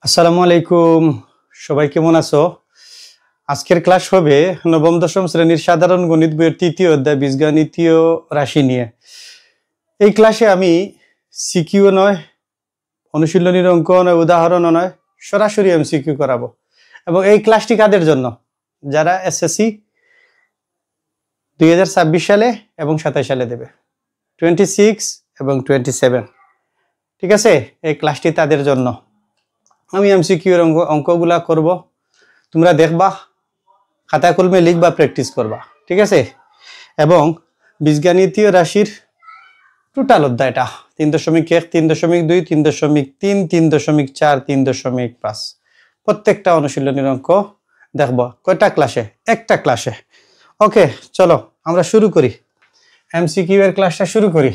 আসসালামু আলাইকুম, সবাই কেমন আছো? আজকের ক্লাস হবে নবম দশম শ্রেণীর সাধারণ গণিত বইয়ের তৃতীয় অধ্যায় বীজগণিতীয় রাশি নিয়ে। এই ক্লাসে আমি সিকিউ নয়, অনুশীলনীর অঙ্ক নয়, উদাহরণও নয়, সরাসরি এমসিকিউ করাবো। এবং এই ক্লাসটি কাদের জন্য? যারা এসএসসি 2026 সালে এবং 27 সালে দেবে, 26 এবং 27। ঠিক আছে, এই ক্লাসটি তাদের জন্য। আমি এমসিকিউর অঙ্কগুলা করব, তোমরা দেখবা, খাতা কলমে লিখবা, প্র্যাকটিস করবা। ঠিক আছে, এবং বীজগণিতীয় রাশির টোটাল অধ্যায়টা 3.1, 3.2, 3.3, 3.4, 3.5 প্রত্যেকটা অনুশীলনীর অঙ্ক দেখব। কয়টা ক্লাসে? একটা ক্লাসে। ওকে, চলো আমরা শুরু করি, এমসিকিউ এর ক্লাসটা শুরু করি।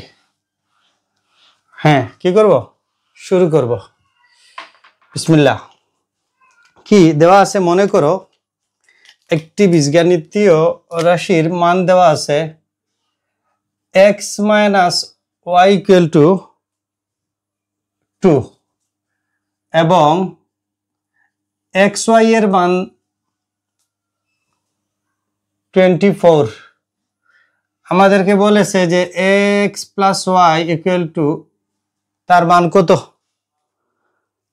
হ্যাঁ, কি করব? শুরু করব। বিসমিল্লাহ। কি দেওয়া আছে? মনে করো একটি বীজগণিতীয় রাশির মান দেওয়া আছে x - y = 2 এবং xy এর মান 24। আমাদেরকে বলেছে যে x + y = তার মান কত?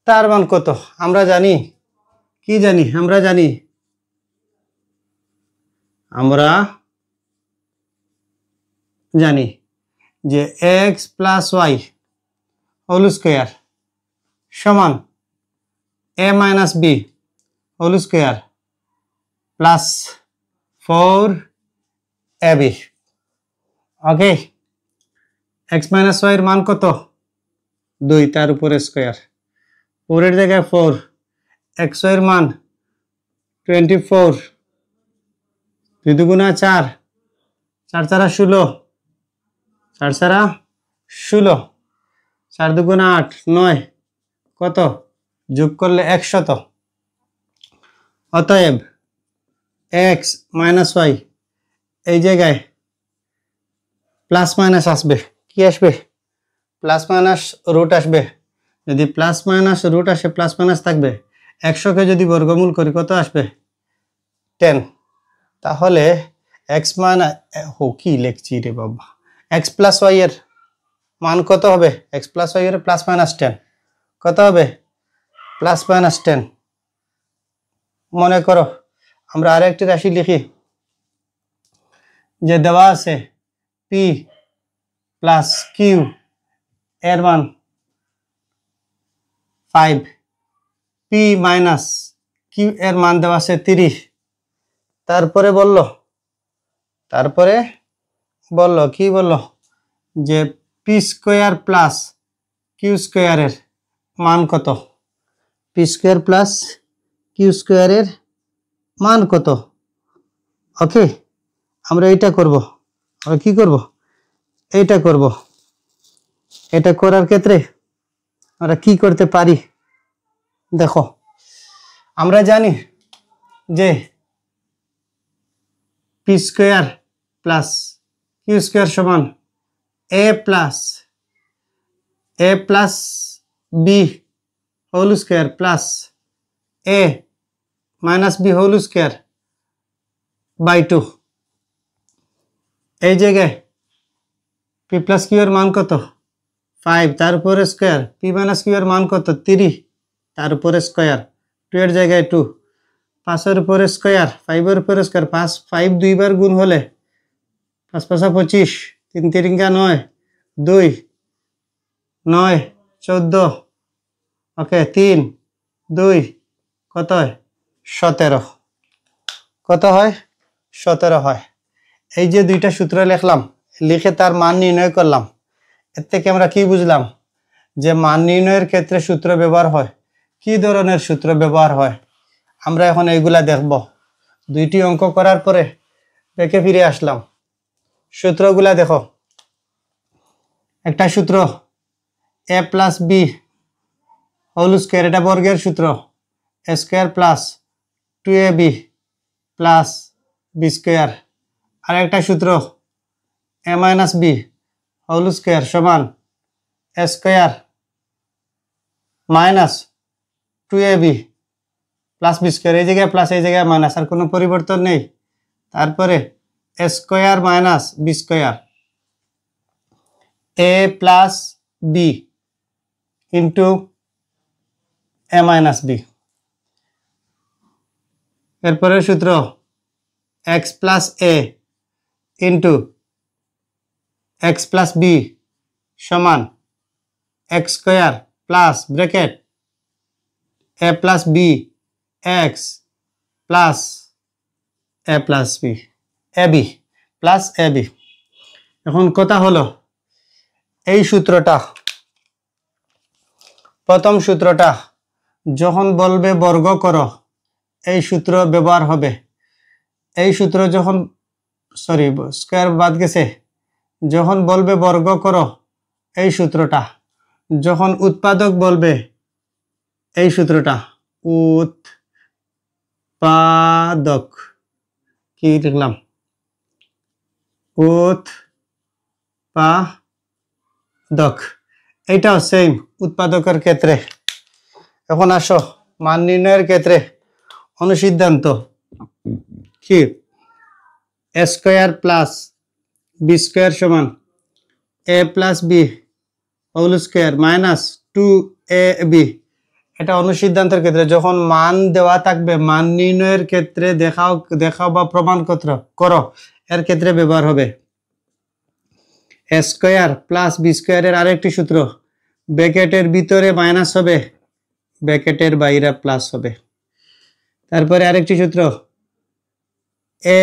তার মান কত? আমরা জানি, কি জানি? আমরা জানি যে x + y হোল স্কয়ার সমান a - b whole square plus 4ab। Okay, x - y এর মান কত? 2, তার উপরে স্কয়ার, 4 এর জায়গায় 4, xy এর মান 24, 2 × 4, 4 × 16, 4 × 16, 4 × 2 = 8, 9, কত? যোগ করলে 100। অতএব x - y এই জায়গায় প্লাস মাইনাস আসবে। কি আসবে? প্লাস মাইনাস রুট আসবে। যদি প্লাস মাইনাস রুট আসে, প্লাস মাইনাস থাকবে। 100কে যদি বর্গমূল করি কত আসবে? 10। তাহলে x কি লিখছি রে বাবা, x + y এর মান কত হবে? x + y এর প্লাস মাইনাস 10 কত হবে? Plus minus 10। মনে করো আমরা আরেকটি রাশি লিখি, যে দেওয়া আছে p + q এর মান 5, p - q এর মান দেওয়া আছে 30। তারপরে কি বলল? যে p² + q² এর মান কত? p² + q² এর মান কত? ওকে, আমরা এইটা করব। আমরা কি করব? এইটা করব। এটা করার ক্ষেত্রে আমরা কি করতে পারি? দেখো, আমরা জানি যে p² + q² সমান a + b whole square plus a - b whole square by 2। এই জায়গায় p + q এর মান কত? 5, তার উপরে স্কয়ার। p - q এর মান কত? 3, তার উপরে স্কয়ার। 2 এর জায়গায় 2, 5 এর উপরে স্কয়ার, 5 এর উপরে স্কয়ার। 5 দুইবার গুণ হলে 5 × 5 = 25, 3 × 3 = 9, 2 9 14। ওকে, 3 2 কত হয়? 17। কত হয়? 17 হয়। এই যে দুইটা সূত্র লিখলাম, লিখে তার মান নির্ণয় করলাম। এর থেকে আমরা কি বুঝলাম? যে মান নির্ণয়ের ক্ষেত্রে সূত্র ব্যবহার হয়। কি ধরনের সূত্র ব্যবহার হয় আমরা এখন এইগুলা দেখব। দুইটি অঙ্ক করার পরে দেখে ফিরে আসলাম। সূত্রগুলা দেখো। একটা সূত্র a + b হোল স্কয়ার, এটা বর্গের সূত্র, a² + 2ab + b²। আর একটা সূত্র a - b হোল স্কয়ার সমান a² - 2ab plus B square, এই জায়গায় প্লাস এই জায়গায় মাইনাস, আর কোনো পরিবর্তন নেই। তারপরে এ square minus B square, A plus B into a minus B. এরপরের সূত্র এক্স প্লাস এ ইন্টু এক্স প্লাস বি সমান x square plus bracket A plus B x plus A plus B, A b plus a B. এখন কথা হলো এই সূত্রটা, প্রথম সূত্রটা যখন বলবে বর্গ করো এই সূত্র ব্যবহার হবে। এই সূত্র যখন স্কোয়ার বাদ গেছে, যখন বলবে বর্গ করো এই সূত্রটা, যখন উৎপাদক বলবে এই সূত্রটা, উৎপাদক কি লিখলাম, উৎপাদক, এইটাও সেম উৎপাদকের ক্ষেত্রে। এখন আসো মান নির্ণয়ের ক্ষেত্রে অনুসিদ্ধান্ত কি, এ স্কোয়ার প্লাস বি স্কোয়ার সমান a plus B whole square minus 2ab। এটা অনুসিদ্ধান্তের ক্ষেত্রে যখন মান দেওয়া থাকবে, মান নির্ণয়ের ক্ষেত্রে দেখাও বা প্রমাণ করো এর ক্ষেত্রে ব্যবহার হবে। এ স্কোয়ার প্লাস বি স্কোয়ারের আরেকটি সূত্র, ব্র্যাকেটের ভিতরে মাইনাস হবে, ব্র্যাকেটের বাইরে প্লাস হবে। তারপরে আরেকটি সূত্র a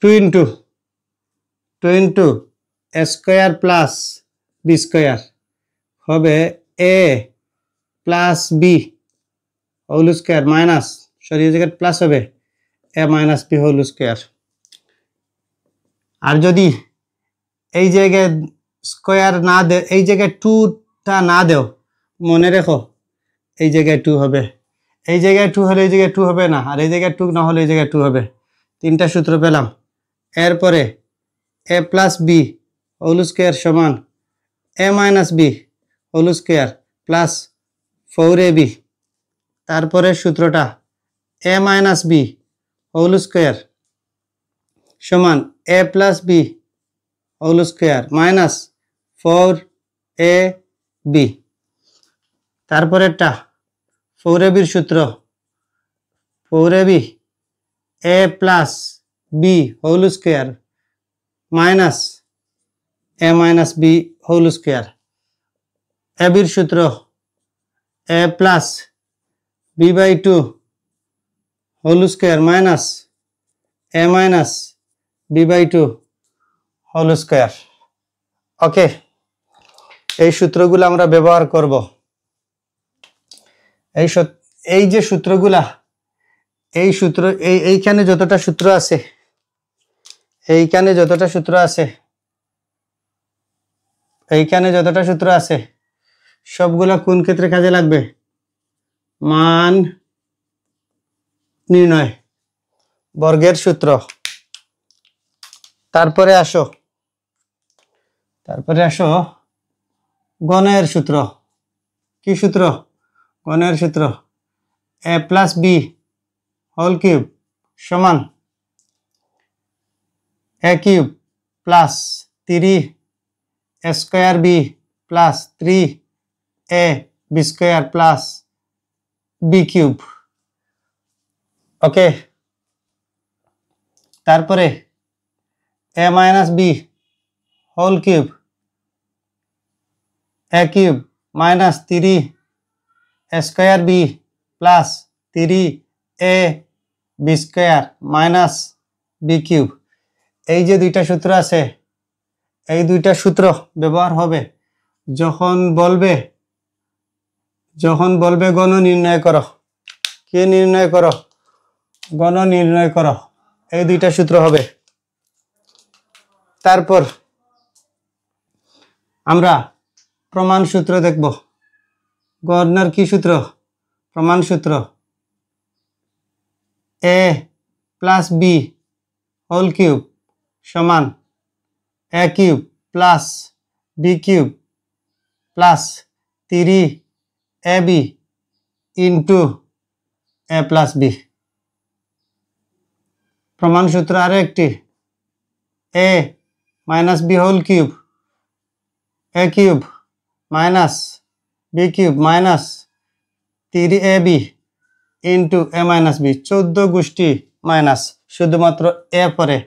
2 into a square plus B square হবে a plus B whole square minus, এই জায়গায় প্লাস হবে a minus B whole square. আর যদি এই জায়গায় স্কোয়ার না দে, এই জায়গায় 2টা না দেও, মনে রেখো এই জায়গায় 2 হবে, এই জায়গায় 2 হলে এই জায়গায় 2 হবে না, আর এই জায়গায় 2 না হলে এই জায়গায় 2 হবে। 3টা সূত্র পেলাম। এরপরে a plus B whole square সমান a minus B whole square plus 4ab। তারপরে সূত্রটা a minus B whole square সমান a plus B whole square minus 4ab। তারপরেরটা 4ab সূত্র, 4ab a plus B whole square minus a minus B whole square. এবির সূত্র a plus b by 2 whole square minus a minus b by 2 whole square. Okay, এই সূত্রগুলো আমরা ব্যবহার করব। এই যে সূত্রগুলা, এই সূত্র এইখানে যতটা সূত্র আছে, এইখানে যতটা সূত্র আছে, এইখানে যতটা সূত্র আছে সবগুলা কোন ক্ষেত্রে কাজে লাগবে, মান নির্ণয়, বর্গের সূত্র। তারপরে আসো গণের সূত্র। কি সূত্র, গণের সূত্র a plus B whole cube সমান a cube plus 3 A square b plus 3 a b square plus B cube. Okay, তারপরে a minus B whole cube a cube minus 3 A square b plus 3 a b square minus b cube. এই যে দুইটা সূত্র আছে, এই দুইটা সূত্র ব্যবহার হবে যখন বলবে গণ নির্ণয় করো। কি নির্ণয় করো, গণ নির্ণয় করো, এই দুইটা সূত্র হবে। তারপর আমরা প্রমাণ সূত্র দেখব। গণনার কি সূত্র, প্রমাণ সূত্র a plus B whole cube সমান a cube plus B cube plus 3 ab into A plus b. প্রমাণ সূত্র আরো একটি, a minus B whole cube, a cube minus b cube minus 3ab into a minus b, 14 গোষ্ঠী minus, শুধুমাত্র এ পরে।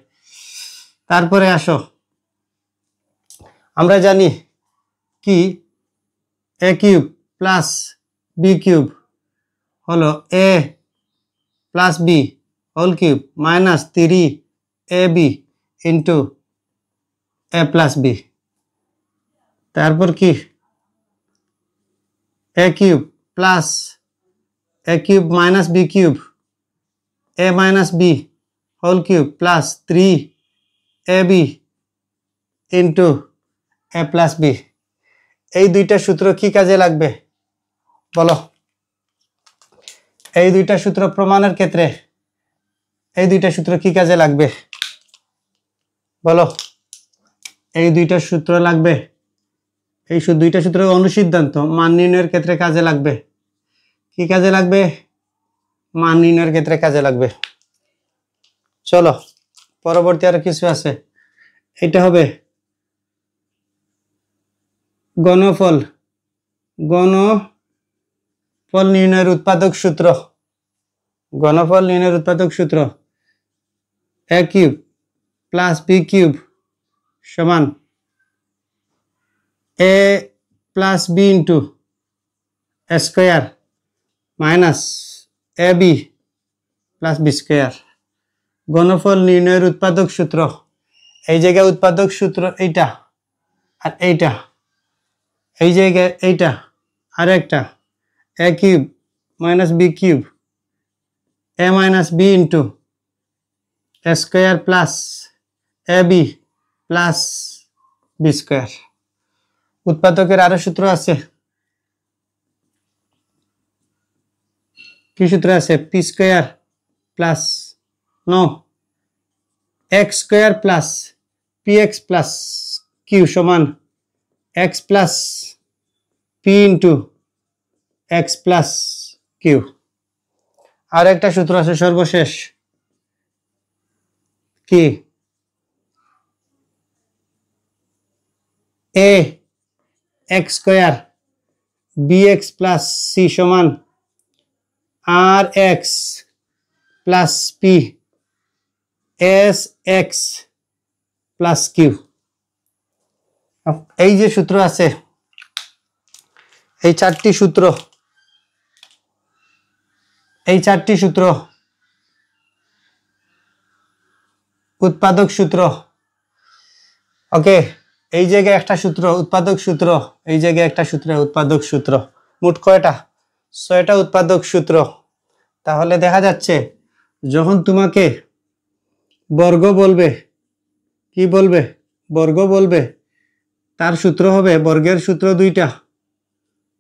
তারপরে আসো, আমরা জানি কি a cube plus B cube হলো a plus B whole cube minus 3ab into A plus b. তারপর কি a cube plus a cube minus b cube a minus B whole cube plus 3ab into A plus b. এই দুইটা সূত্র কি কাজে লাগবে বলো? এই দুইটা সূত্র প্রমাণের ক্ষেত্রে এই দুইটা সূত্র কি কাজে লাগবে বলো? এই দুইটা সূত্র লাগবে, এই দুইটা সূত্র অনুসিদ্ধান্ত মান নির্ণয়ের ক্ষেত্রে কাজে লাগবে। কি কাজে লাগবে? মান নির্ণয়ের ক্ষেত্রে কাজে লাগবে। চলো পরবর্তী আরো কিছু আছে, এটা হবে গণফল নির্ণয়ের উৎপাদক সূত্র। গণফল নির্ণয়ের উৎপাদক সূত্র এ কিউব প্লাস বি কিউব সমান a plus B into a square minus A b plus B square. গণফল নির্ণয়ের উৎপাদক সূত্র, এই জায়গায় উৎপাদক সূত্র এইটা আর এইটা, এই জায়গায় এইটা আর একটা, a cube minus b cube a minus b into a square plus a b plus B square. উৎপাদকের আরো সূত্র আছে, কি সূত্র আছে? P square plus x square plus p x plus Q সমান x plus p into x plus q. আর একটা সূত্র আছে সর্বশেষ, কি? A x square b x plus c সমান r x plus p s x plus q. এই যে সূত্র আছে, এই চারটি সূত্র উৎপাদক সূত্র। ওকে, এই জায়গায় একটা সূত্র উৎপাদক সূত্র, এই জায়গায় একটা সূত্র উৎপাদক সূত্র, মোট কয়টা? 6টা উৎপাদক সূত্র। তাহলে দেখা যাচ্ছে যখন তোমাকে বর্গ বলবে, কি বলবে? বর্গ বলবে, তার সূত্র হবে বর্গের সূত্র 2টা,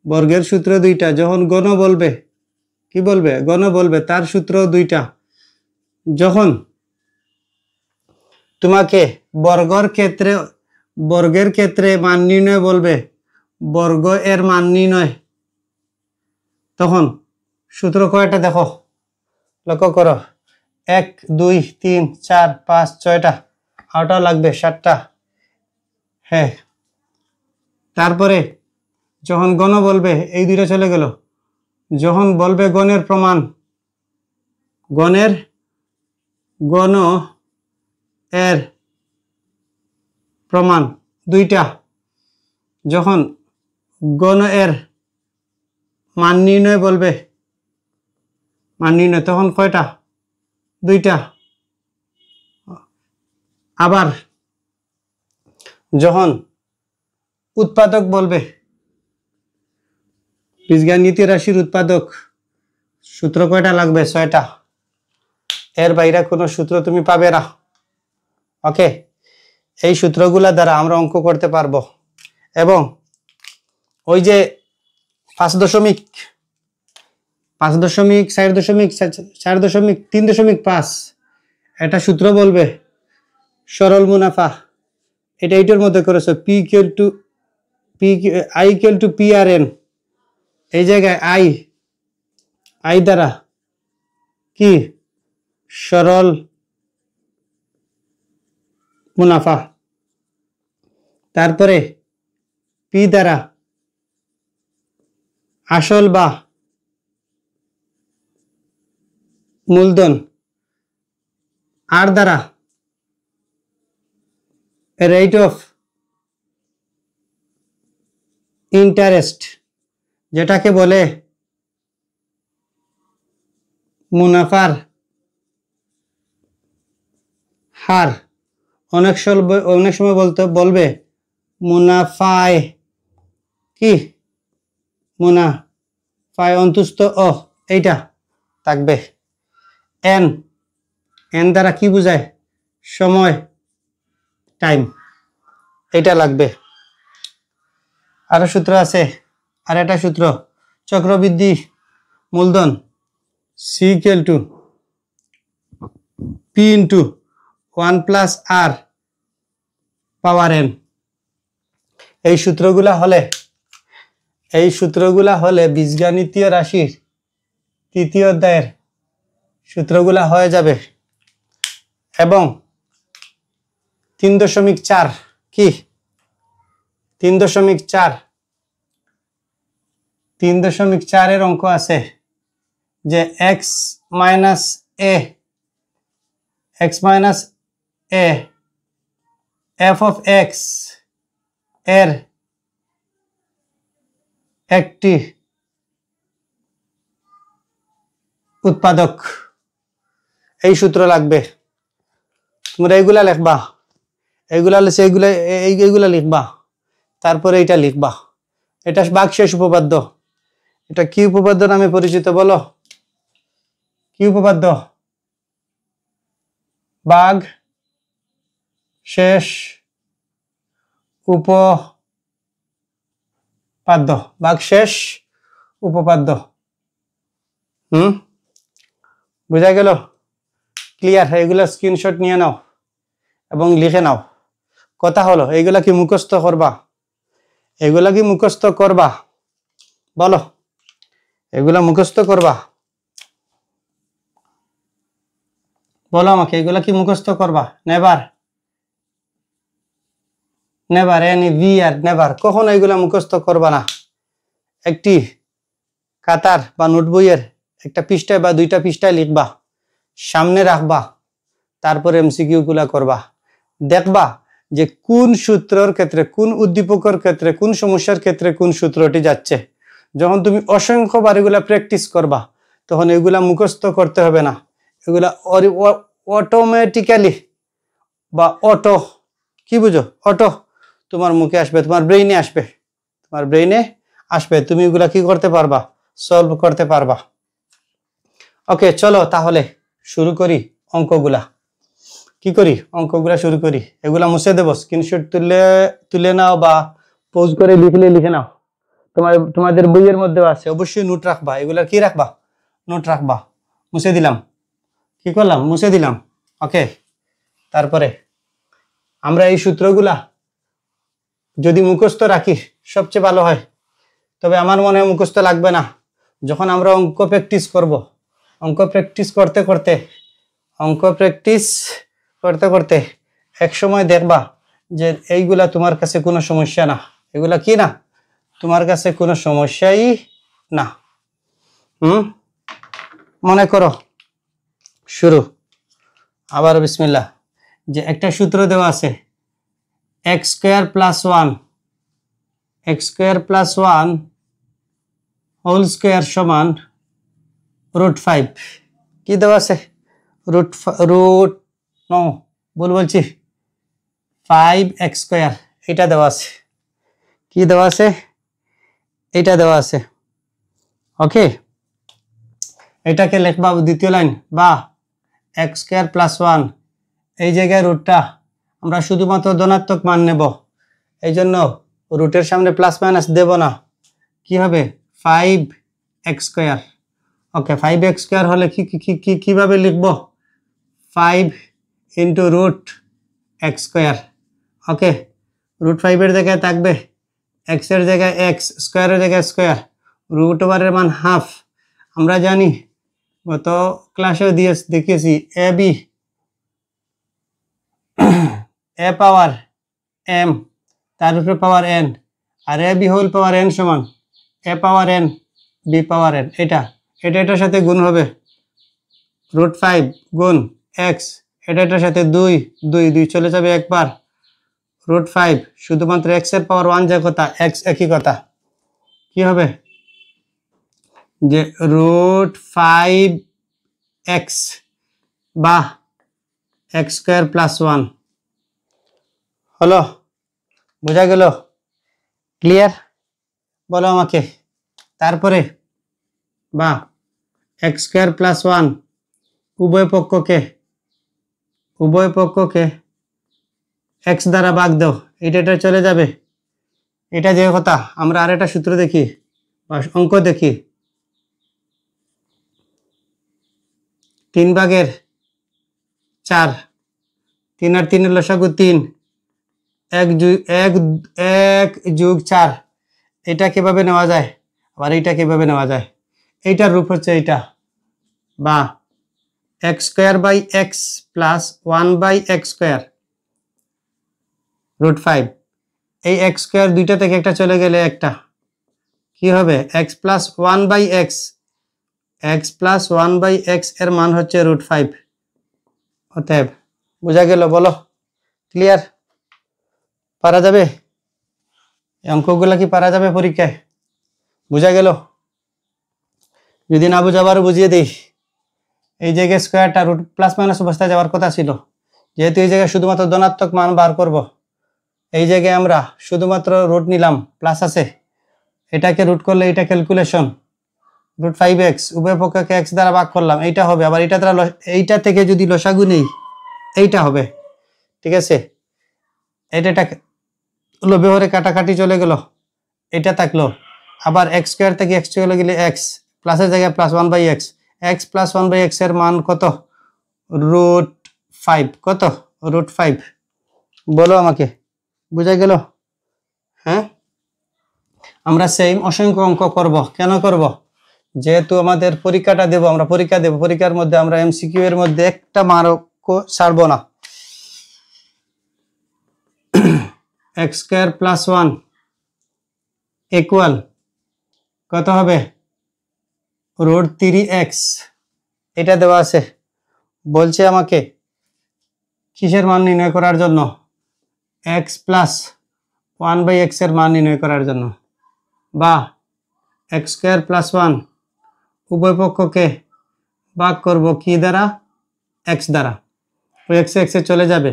বর্গের সূত্র 2টা। যখন গণ বলবে, কি বলবে? গণ বলবে, তার সূত্র 2টা। যখন তোমাকে বর্গের ক্ষেত্রে মান নির্ণয় বলবে, বর্গ এর মান নির্ণয়, তখন সূত্র কয়টা দেখো, লক্ষ্য করো, 1 2 3 4 5 6টা, আরটাও লাগবে 7টা। হ্যাঁ, তারপরে যখন গণ বলবে, এই 2টা চলে গেল। যখন বলবে গণের প্রমাণ, গণ এর প্রমাণ 2টা। যখন গণ এর মান নির্ণয় বলবে, মান নির্ণয়, তখন কয়টা? 2টা। আবার যখন উৎপাদক বলবে, বীজগাণিতিক রাশির উৎপাদক, সূত্র কয়টা লাগবে? 6টা। এর বাইরে কোনো সূত্র তুমি পাবে না। ওকে, এই সূত্রগুলা দ্বারা আমরা অঙ্ক করতে পারবো। এবং ওই যে 5.4.3.5 এটা সূত্র বলবে সরল মুনাফা, এটা এইটার মধ্যে করেছো, I equal to P R N. এই জায়গায় আই আই দ্বারা কি সরল মুনাফা, তারপরে পি দ্বারা আসল বা মূলধন, আর দ্বারা রেট অফ ইন্টারেস্ট, যেটাকে বলে মুনাফার হার। অনেক সময় বলবে মুনাফায় কি মুনাফায় অন্তুষ্ট এইটা থাকবে। এন দ্বারা কি বোঝায় সময়, টাইম, এটা লাগবে। আরো সূত্র আছে, আর একটা সূত্র চক্রবৃদ্ধি মূলধন C equal to P into 1 plus R power N. এই সূত্রগুলা হলে বীজগণিতীয় রাশির তৃতীয় অধ্যায়ের সূত্রগুলা হয়ে যাবে। এবং 3.4 কি 3.4 এর অঙ্ক আছে যে x minus A F of x এর একটি উৎপাদক। এই সূত্র লাগবে, তোমরা এইগুলা লিখবা, এইগুলা লিখবা, তারপরে এটা লিখবা। এটা ভাগশেষ উপপাদ্য। এটা কি উপপাদ্য নামে পরিচিত বলো? কি উপপাদ্য? ভাগশেষ উপপাদ্য, ভাগশেষ উপপাদ্য। বুঝা গেল? ক্লিয়ার? এগুলা স্ক্রিনশট নিয়ে নাও এবং লিখে নাও। কথা হলো এইগুলা কি মুখস্থ করবা? বলো, এগুলা মুখস্থ করবা? বলো আমাকে, এগুলা কি মুখস্থ করবা? নেভার, কখনো এগুলা মুখস্থ করবা না। একটি খাতার বা নোট বইয়ের একটা পৃষ্ঠায় বা 2টা পৃষ্ঠায় লিখবা, সামনে রাখবা, তারপরে এমসিকিউ গুলা করবা। দেখবা যে কোন সূত্রের ক্ষেত্রে, কোন উদ্দীপকের ক্ষেত্রে, কোন সমস্যার ক্ষেত্রে কোন সূত্রটি যাচ্ছে। যখন তুমি অসংখ্যবার এগুলা প্র্যাকটিস করবা, তখন এগুলা মুখস্থ করতে হবে না। এগুলা অটোমেটিক্যালি বা কি বুঝো, তোমার মুখে আসবে, তোমার ব্রেইনে আসবে। তুমি এগুলা কি করতে পারবা? সলভ করতে পারবা। ওকে, চলো তাহলে শুরু করি অঙ্কগুলা। কি করি? অঙ্কগুলা শুরু করি। এগুলা মুছে দেবো, স্ক্রিনশট তুলে নাও বা পোজ করে লিখে নাও। তোমাদের বইয়ের মধ্যেও আছে, অবশ্যই নোট রাখবা। এগুলা কি রাখবা? নোট রাখবা। মুছে দিলাম। কি করলাম? মুছে দিলাম। ওকে, তারপরে আমরা এই সূত্রগুলা যদি মুখস্থ রাখি সবচেয়ে ভালো হয়। তবে আমার মনে হয় মুখস্থ লাগবে না। যখন আমরা অঙ্ক প্র্যাকটিস করতে এক সময় দেখবা যে এইগুলা তোমার কাছে কোনো সমস্যা না। এগুলা কি না? তোমার কাছে কোনো সমস্যাই না। মনে করো, শুরু আবার বিসমিল্লাহ। যে একটা সূত্র দেওয়া আছে x square plus 1 whole square সমান √5। কি দেওয়া আছে? বলছি 5x স্কয়ার। এটা দেওয়া আছে। কি দেওয়া আছে? এটা দেওয়া আছে। ওকে, এটাকে লিখবা দ্বিতীয় লাইন, বা x স্কয়ার প্লাস 1। এই জায়গায় রুটটা আমরা শুধুমাত্র ধনাত্মক মান নেব, এই জন্য রুটের সামনে প্লাস মাইনাস দেব না। কি হবে? 5x square. ওকে, 5x স্কয়ার হলে কিভাবে লিখব? 5 ইন্টু √x স্কয়ার। ওকে, √5 এর জায়গায় থাকবে x এর জায়গায় x, স্কয়ারের জায়গায় স্কয়ার, √ওভারের মান হাফ। আমরা জানি গত ক্লাসেও দেখিয়েছি A B A power M তার উপরে পাওয়ার N R A B whole power N সমান এ পাওয়ার এন বি পাওয়ার এন। এটার সাথে গুণ হবে √5 গুণ এক্স, এটার সাথে 2 চলে যাবে একবার, √5 শুধুমাত্র এক্স এর পাওয়ার 1 যে কথা, এক্স একই কথা, কি হবে যে √5x বা x² + 1 হলো। বোঝা গেল? ক্লিয়ার? বলো আমাকে। তারপরে বা x² + 1 উভয় পক্ষকে x দ্বারা ভাগ দাও, এটা চলে যাবে। এটা যে কথা, আমরা আর একটা সূত্র দেখি বা অঙ্ক দেখি। 3/4, 3 আর 3 এর লসাগু 3, 1+4। এটা কিভাবে নেওয়া যায়, আবার এইটা কিভাবে নেওয়া যায়? এইটার রূপ হচ্ছে এইটা, বা x² + 1/x² √5। এই x² দুইটা থেকে একটা চলে গেলে একটা কি হবে, x + 1/x, x + 1/x এর মান হচ্ছে √5। অতএব বোঝা গেল? বলো। ক্লিয়ার? পারা যাবে? এই অঙ্কগুলা কি পারা যাবে পরীক্ষায়? বোঝা গেল? যদি না বোঝাবার বুঝিয়ে দিই। এই জায়গায় স্কোয়ারটা +- অবস্থায় যাওয়ার কথা ছিল, যেহেতু এই জায়গায় শুধুমাত্র ধনাত্মক মান বার করব, এই জায়গায় আমরা শুধুমাত্র রুট নিলাম, প্লাস আছে, এটাকে রুট করলে এটা ক্যালকুলেশন, √5x উভয় পক্ষকে x দ্বারা ভাগ করলাম, এইটা হবে। আবার এইটা দ্বারা এইটা থেকে যদি লসাগু নেই এইটা হবে, ঠিক আছে? এটা ব্যবহারে কাটাকাটি চলে গেল, এটা থাকলো। আবার x² থেকে x চলে গেলে x, প্লাসের জায়গায় +1/x, x + 1/x এর মান কত, √5। কত? √5। বলো আমাকে। বুঝা গেল? হ্যাঁ, আমরা সেম অসংখ্য অঙ্ক করব। কেন করব? যেহেতু আমাদের পরীক্ষাটা দেব, আমরা পরীক্ষা দেব, পরীক্ষার মধ্যে আমরা এমসিকিউ এর মধ্যে একটা মার্কও ছাড়বো না। x² + 1 ইকুয়াল কত হবে, √3x। এটা দেওয়া আছে, বলছে আমাকে কিসের মান নির্ণয় করার জন্য, x + 1/x এর মান নির্ণয় করার জন্য, বা x² + 1 উভয় পক্ষকে ভাগ করব কি দ্বারা, x দ্বারা, ওই x চলে যাবে।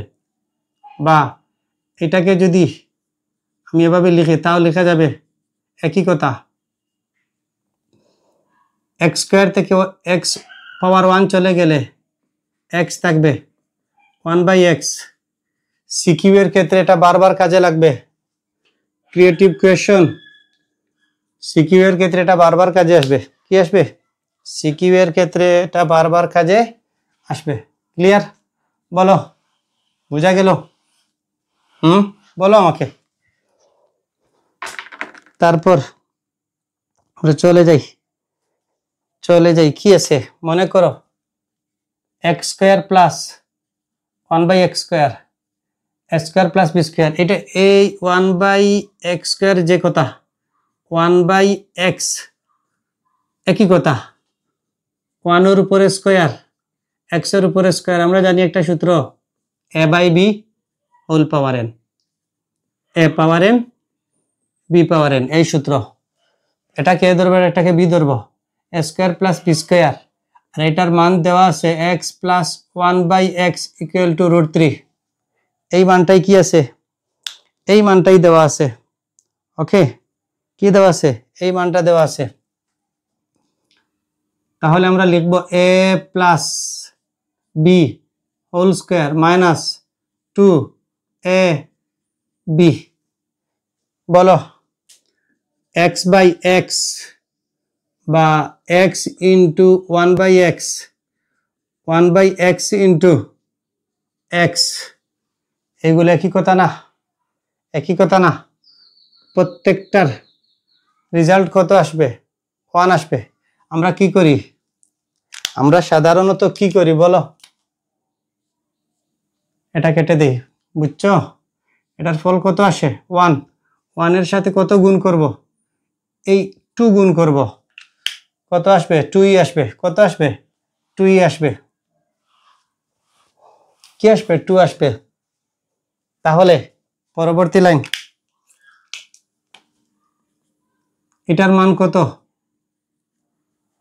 বা এটাকে যদি আমি এভাবে লিখি তাও লেখা যাবে একই কথা, x² থেকে x পাওয়ার 1 চলে গেলে x থাকবে 1/x। সিকিউ এর ক্ষেত্রে এটা বারবার কাজে লাগবে, ক্রিয়েটিভ কোয়েশ্চন, সিকিউ এর ক্ষেত্রে এটা বারবার কাজে আসবে। কি আসবে? সিকিউ এর ক্ষেত্রে এটা বারবার কাজে আসবে। ক্লিয়ার? বলো। বুঝা গেল? বলো আমাকে। তারপর আমরা চলে যাই কি আছে মনে করো, x² + 1/x², a² + b², এটা এই 1/x² যে কথা, 1/x একই কথা, 1 এর উপরে স্কয়ার, x এর উপরে স্কয়ার। আমরা জানি একটা সূত্র, a/b whole power n, a power n b power n, এই সূত্র। এটাকে a ধরবো, এটাকে b ধরবো, a² + b², আর এটার মান দেওয়া আছে x + 1/x = √3। এই মানটাই কি আছে, এই মানটাই দেওয়া আছে। ওকে, কি দেওয়া আছে, এই মানটা দেওয়া আছে। তাহলে আমরা লিখব a + b whole square - 2ab। বলো, x/x বা x × 1/x, 1/x × x, এগুলো একই কথা না? একই কথা না? প্রত্যেকটার রেজাল্ট কত আসবে? 1 আসবে। আমরা কি করি, আমরা সাধারণত কি করি বলো, এটা কেটে দিই, বুঝছো? এটার ফল কত আসে 1, 1 এর সাথে কত গুণ করব, এই 2 গুণ করব, কত আসবে 2ই আসবে, কত আসবে 2ই আসবে, কি আসবে 2 আসবে। তাহলে পরবর্তী লাইন, এটার মান কত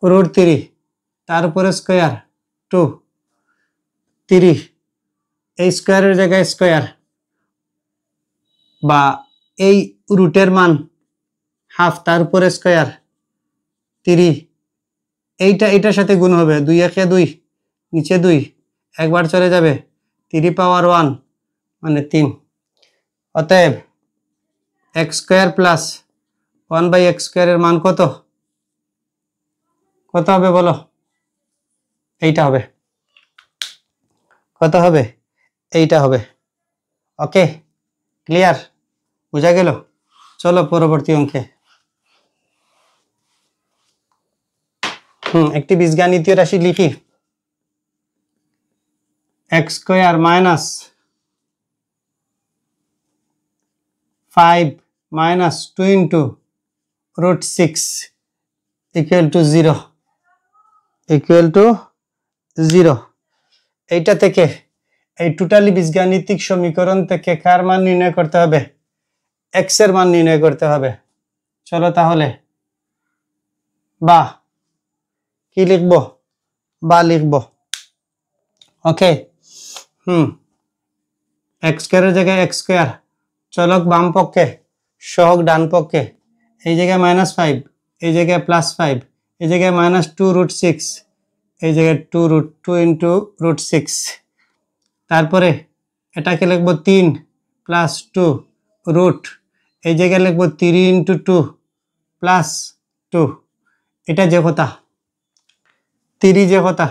√3, তার উপরে স্কয়ার 2, 3, এই স্কয়ারের জায়গায় স্কয়ার, বা এই রুটের মান হাফ, তার উপরে স্কয়ার 3, এইটা এটার সাথে গুণ হবে, 2 একে 2, নিচে 2, একবার চলে যাবে, 3 পাওয়ার 1 মানে 3। অতএব x² প্লাস 1/x² এর মান কত, কত হবে বলো, এইটা হবে, কত হবে, এইটা হবে। ওকে, ক্লিয়ার, বুঝা গেল? চলো পরবর্তী অঙ্কে। একটি বীজগাণিতীয় রাশি লিখি, x² minus 5 minus 2 into √6 equal to 0, equal to 0। এইটা থেকে, এই টোটালি বীজগাণিতিক সমীকরণ থেকে কার মান নির্ণয় করতে হবে, x এর মান নির্ণয় করতে হবে। চলো তাহলে, বা কি লিখব, বা লিখব। ওকে, x² এর জায়গায় x², চলক বাম পক্ষে, সহগ ডান পক্ষে, এই জায়গায় -5, এই জায়গায় +5, এই জায়গায় -2√6, এই জায়গায় 2 ইন্টু √6, তারপরে এটাকে লিখবো 3 প্লাস 2 রুট, এই জায়গায় লিখবো 3 ইন্টু 2 প্লাস 2। এটা যে কথা 3 যে কথা,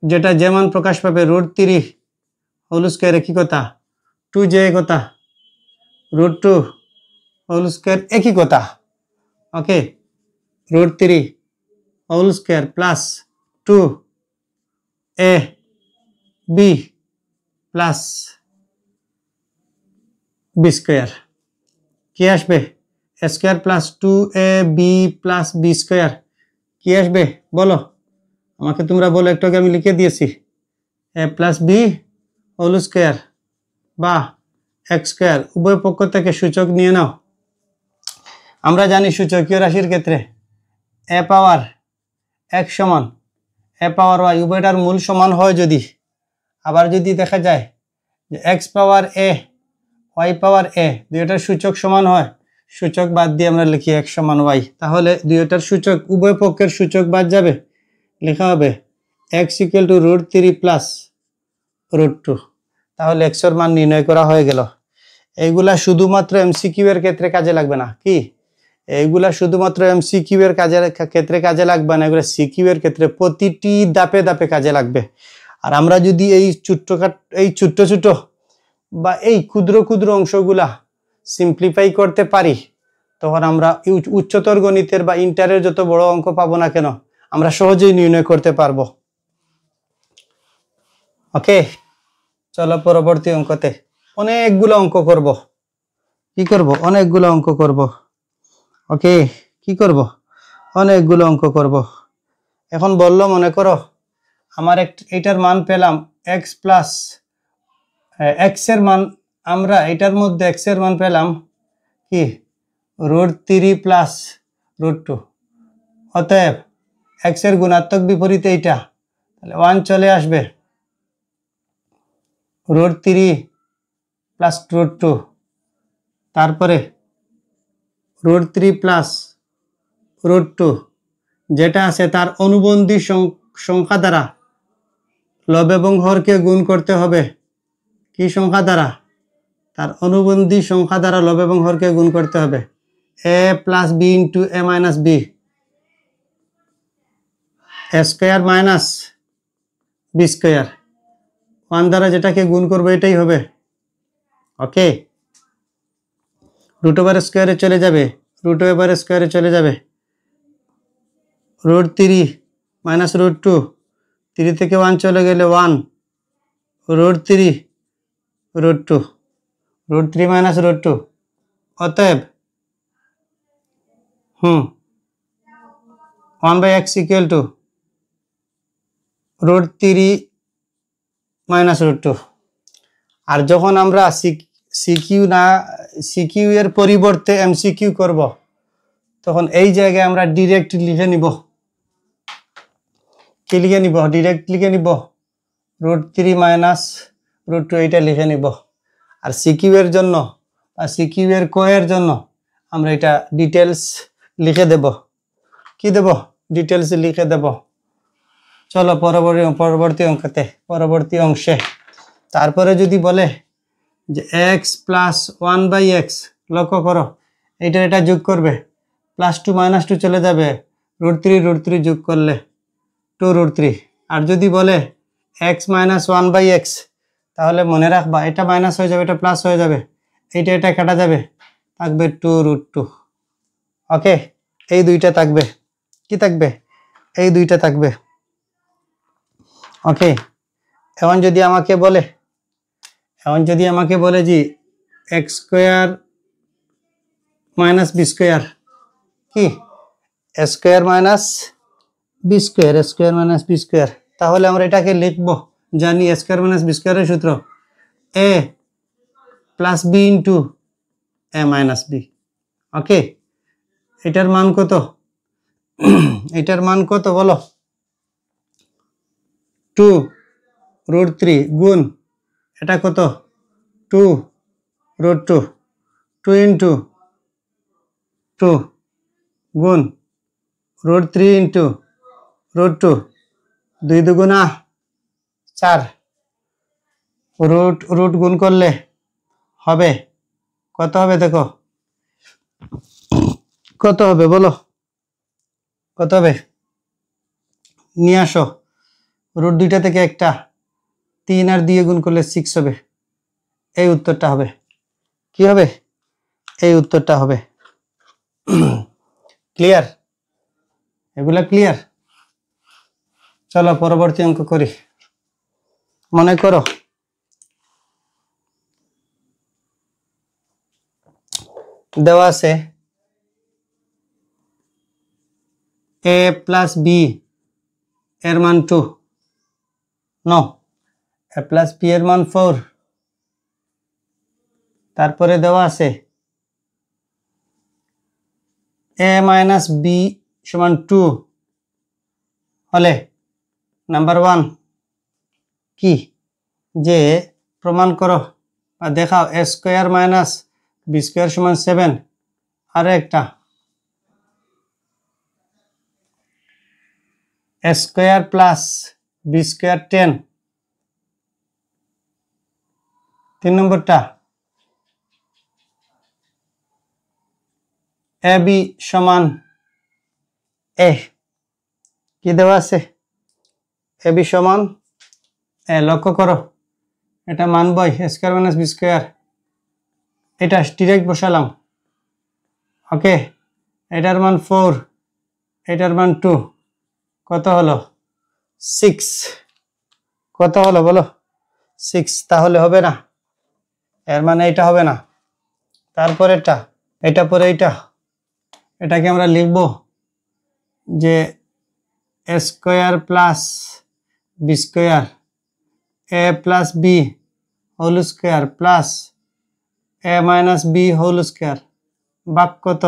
যেটা যেমন প্রকাশ পাবে √3 হোল স্কয়ারে কি কথা 2 যে কথা, √2 হোল স্কয়ার একই কথা। Okay, √3 whole square plus 2ab plus b², কি আসবে a² plus 2ab plus b², কি আসবে বলো আমাকে, তোমরা বলো, একটু আগে আমি লিখে দিয়েছি, a plus b whole square বা x², উভয় পক্ষ থেকে সূচক নিয়ে নাও। আমরা জানি সূচকীয় রাশির ক্ষেত্রে a পাওয়ার x সমান a পাওয়ার y, উভয়টার মূল সমান হয় যদি, আবার যদি দেখা যায় যে x power a y power a দুইটার সূচক সমান হয়, সূচক বাদ দিয়ে আমরা লিখি x সমান y, তাহলে দুইটার সূচক, উভয় পক্ষের সূচক বাদ যাবে, লেখা হবে x ইকুয়াল টু √3 প্লাস √2। তাহলে x এর মান নির্ণয় করা হয়ে গেল। এইগুলা শুধুমাত্র এমসিকিউ এর ক্ষেত্রে কাজে লাগবে না, কি এইগুলা শুধুমাত্র এমসিকিউ এর ক্ষেত্রে কাজে লাগবে না, এগুলো সিকিউ এর ক্ষেত্রে প্রতিটি ধাপে ধাপে কাজে লাগবে। আর আমরা যদি এই ছোট্ট ছোট বা এই ক্ষুদ্র ক্ষুদ্র অংশগুলা সিম্পলিফাই করতে পারি, তখন আমরা উচ্চতর গণিতের বা ইন্টারের যত বড় অঙ্ক পাবো না কেন, আমরা সহজেই নির্ণয় করতে পারবো। ওকে, চলো পরবর্তী অঙ্কতে, অনেকগুলো অঙ্ক করব, কি করব, অনেকগুলো অঙ্ক করব। ওকে, কি করব, অনেকগুলো অঙ্ক করব। এখন বললো, মনে করো আমার এইটার মান পেলাম x প্লাস x এর মান, আমরা এটার মধ্যে x এর মান পেলাম কি √3 প্লাস √2, অতএব x এর গুণাত্মক বিপরীত এইটা, তাহলে 1 চলে আসবে, √3 প্লাস √2, তারপরে √3 প্লাস √2 যেটা আছে তার অনুবন্ধী সংখ্যা দ্বারা লব এবং হরকে গুণ করতে হবে, কি সংখ্যা দ্বারা, তার অনুবন্ধী সংখ্যা দ্বারা লব এবং হরকে গুণ করতে হবে, a plus b into a minus b, a² minus b², 1 দ্বারা যেটাকে গুণ করবে এটাই হবে। ওকে, √² চলে যাবে, √² চলে যাবে, রুট 3 মাইনাস রুট 2, 3 থেকে 1 চলে গেলে 1, root 3 root 2, root 3 minus root 2। অতএব 1/x equal to root 3 minus root 2। আর যখন আমরা সিকিউ এর পরিবর্তে এমসিকিউ করব, তখন এই জায়গায় আমরা ডিরেক্ট লিখে নিব। কি লিখে নিব? ডিরেক্ট লিখে নিব রুট 3 মাইনাস রুট 2, এইটা লিখে নিব। আর সিকিউ এর জন্য বা সিকিউ এর কোয়ের জন্য আমরা এটা ডিটেলস লিখে দেব। কি দেব? ডিটেলস লিখে দেব। চলো পরবর্তী অংশে। তারপরে যদি বলে যে এক্স প্লাস 1/x, লক্ষ্য করো এটা যোগ করবে, প্লাস 2 মাইনাস 2 চলে যাবে, রুট 3 যোগ করলে 2 রুট 3। আর যদি বলে এক্স মাইনাস 1/x, তাহলে মনে রাখবা এটা মাইনাস হয়ে যাবে, এটা প্লাস হয়ে যাবে, এটা কাটা যাবে, থাকবে 2 রুট 2। ওকে, এই দুইটা থাকবে। কি থাকবে? এই দুইটা থাকবে। ওকে, এখন যদি আমাকে বলে যে X square minus B square, কি এ স্কোয়ার মাইনাস বি স্কোয়ার, তাহলে আমরা এটাকে লিখব, জানি এ স্কোয়ার মাইনাস বি স্কোয়ারের সূত্র a plus B into a minus B. ওকে, এটার মান কত? এটার মান কত বলো? 2 রুট 3 গুণ এটা কত? 2 রুট 2, 2 ইন্টু 2 গুণ রুট 3 ইন্টু রুট 2, 2 দুগুণা 4, রুট গুণ করলে হবে কত? হবে দেখো কত হবে বলো, কত হবে? নিয়ে আসো, রুট 2টা থেকে একটা 3 আর 2 গুণ করলে 6 হবে। এই উত্তরটা হবে। কি হবে? এই উত্তরটা হবে। ক্লিয়ার? এগুলা ক্লিয়ার? চলো পরবর্তী অঙ্ক করি। মনে করো দেওয়া আছে এ প্লাস বি এর মান 2, নো, এ প্লাস বি এর মান 4। তারপরে দেওয়া আছে এ মাইনাস বি সমান 2 হলে নাম্বার 1 কি? যে প্রমাণ করো বা দেখাও এ স্কোয়ার মাইনাস বি স্কোয়ার সমান 7। আর একটা এ স্কোয়ার প্লাস বি স্কোয়ার 10। 3 নম্বরটা এ বি সমান এ। কি দেওয়া আছে? এ বি সমান এ। লক্ষ্য করো এটা মানবই এ স্কোয়ার মাইনাস বি স্কোয়ার, এটা ডিরেক্ট বসালাম। ওকে, এটার মান 4, এটার মান 2, কত হলো? 6। কত হলো বলো? 6। তাহলে হবে না, এর মানে এটা হবে না। তারপর এটা পরে এটাকে আমরা লিখব যে a square plus B square A plus B whole square plus a minus B whole square ভাগ কত?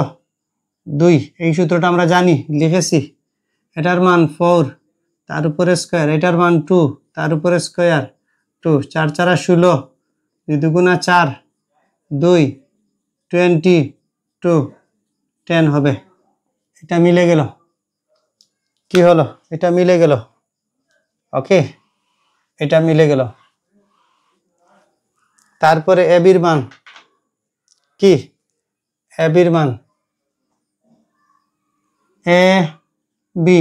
2। এই সূত্রটা আমরা জানি, লিখেছি। এটার মান 4, তার উপরে স্কোয়ার, এটার মান 2, তার উপরে স্কোয়ার 2, 4 4 16, 2 দুগুণা 4, 2, 22, 10 হবে। এটা মিলে গেল। কি হলো? এটা মিলে গেল। ওকে, এটা মিলে গেল। তারপরে এ বির মান কি? এ বির মান এ বি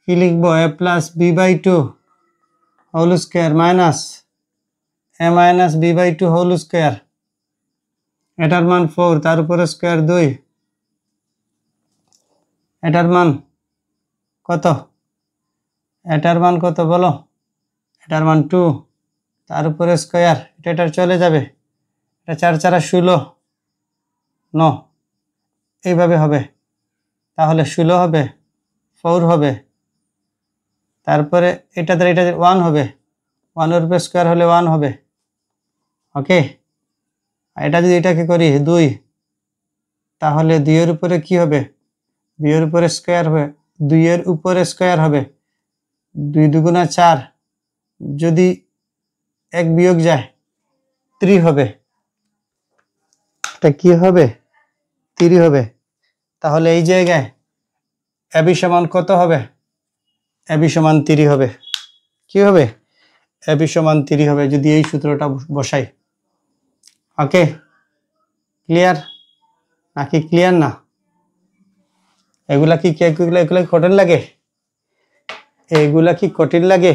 কি লিখবো? A plus b by 2 whole square minus a minus b by 2 whole square, এটার মান 4, তার উপরে স্কোয়ার 2, এটার মান কত, এটার মান কত বলো, এটার মান 2, তার উপরে স্কোয়ার, এটা চলে যাবে, এটা 4 4 16, 9, এইভাবে হবে। তাহলে 16 হবে, 4 হবে, তারপরে এটা 1 হবে, 1 এর উপরে স্কোয়ার হলে 1 হবে। ওকে, এটা যদি এটাকে করি 2, তাহলে 2 এর উপরে কি হবে, 2 এর উপরে স্কোয়ার হবে, 2 এর উপরে স্কোয়ার হবে, 2 দুগুণা 4, যদি 1 বিয়োগ যায় 3 হবে, এটা কি হবে, 3 হবে। তাহলে এই জায়গায় এবি সমান কত হবে, এবি সমান 3 হবে। কি হবে, এবি সমান 3 হবে যদি এই সূত্রটা বসাই। ওকে, ক্লিয়ার নাকি ক্লিয়ার না? এগুলা কি কঠিন লাগে, এগুলা কি কঠিন লাগে,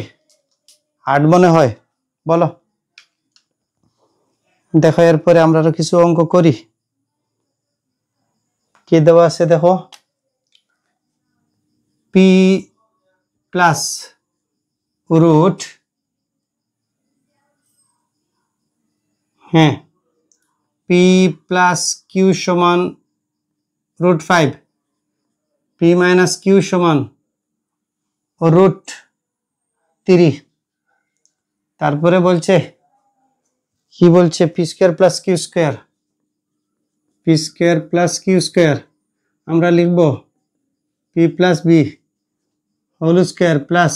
হার্ড মনে হয় বলো? দেখো এরপরে আমরা আরো কিছু অঙ্ক করি। কি দেওয়া আছে দেখো, পি প্লাস রুট, হ্যাঁ, পি প্লাস কিউ সমান রুট 5, পি মাইনাস কিউ সমান রুট 3। তারপরে বলছে কি বলছে, P square plus Q square, P square plus Q square আমরা লিখব P plus B whole square plus,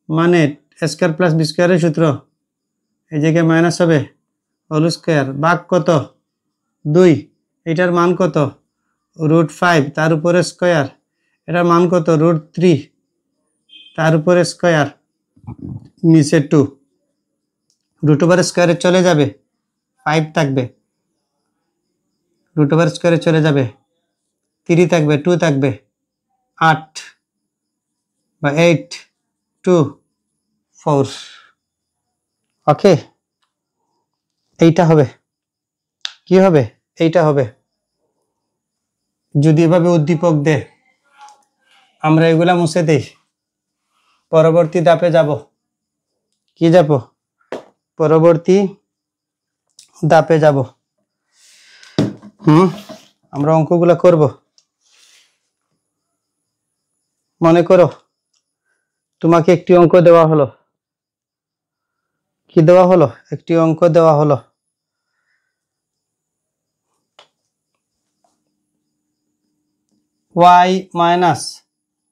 মানে স্কোয়ার প্লাস বি স্কোয়ারের সূত্র, এই জায়গায় মাইনাস হবে, হোল স্কোয়ার ভাগ কত 2, এটার মান কত রুট 5, তার উপরে স্কোয়ার, এটার মান কত রুট 3, তার উপরে স্কোয়ার, নিচে 2, রুট ওভার স্কোয়ারে চলে যাবে 5 থাকবে, রুট ওভার স্কোয়ারে চলে যাবে 3 থাকবে, 2 থাকবে, 8 বা 8 2 4। ওকে, এইটা হবে, কি হবে, এইটা হবে। যদি এভাবে উদ্দীপক দে, আমরা এগুলা মুছে দেই, পরবর্তী ধাপে যাব। কি যাব, পরবর্তী ধাপে যাব। আমরা অঙ্কগুলা করব। মনে করো তোমাকে একটি অঙ্ক দেওয়া হলো, কি দেওয়া হলো, একটি অঙ্ক দেওয়া হলো, y minus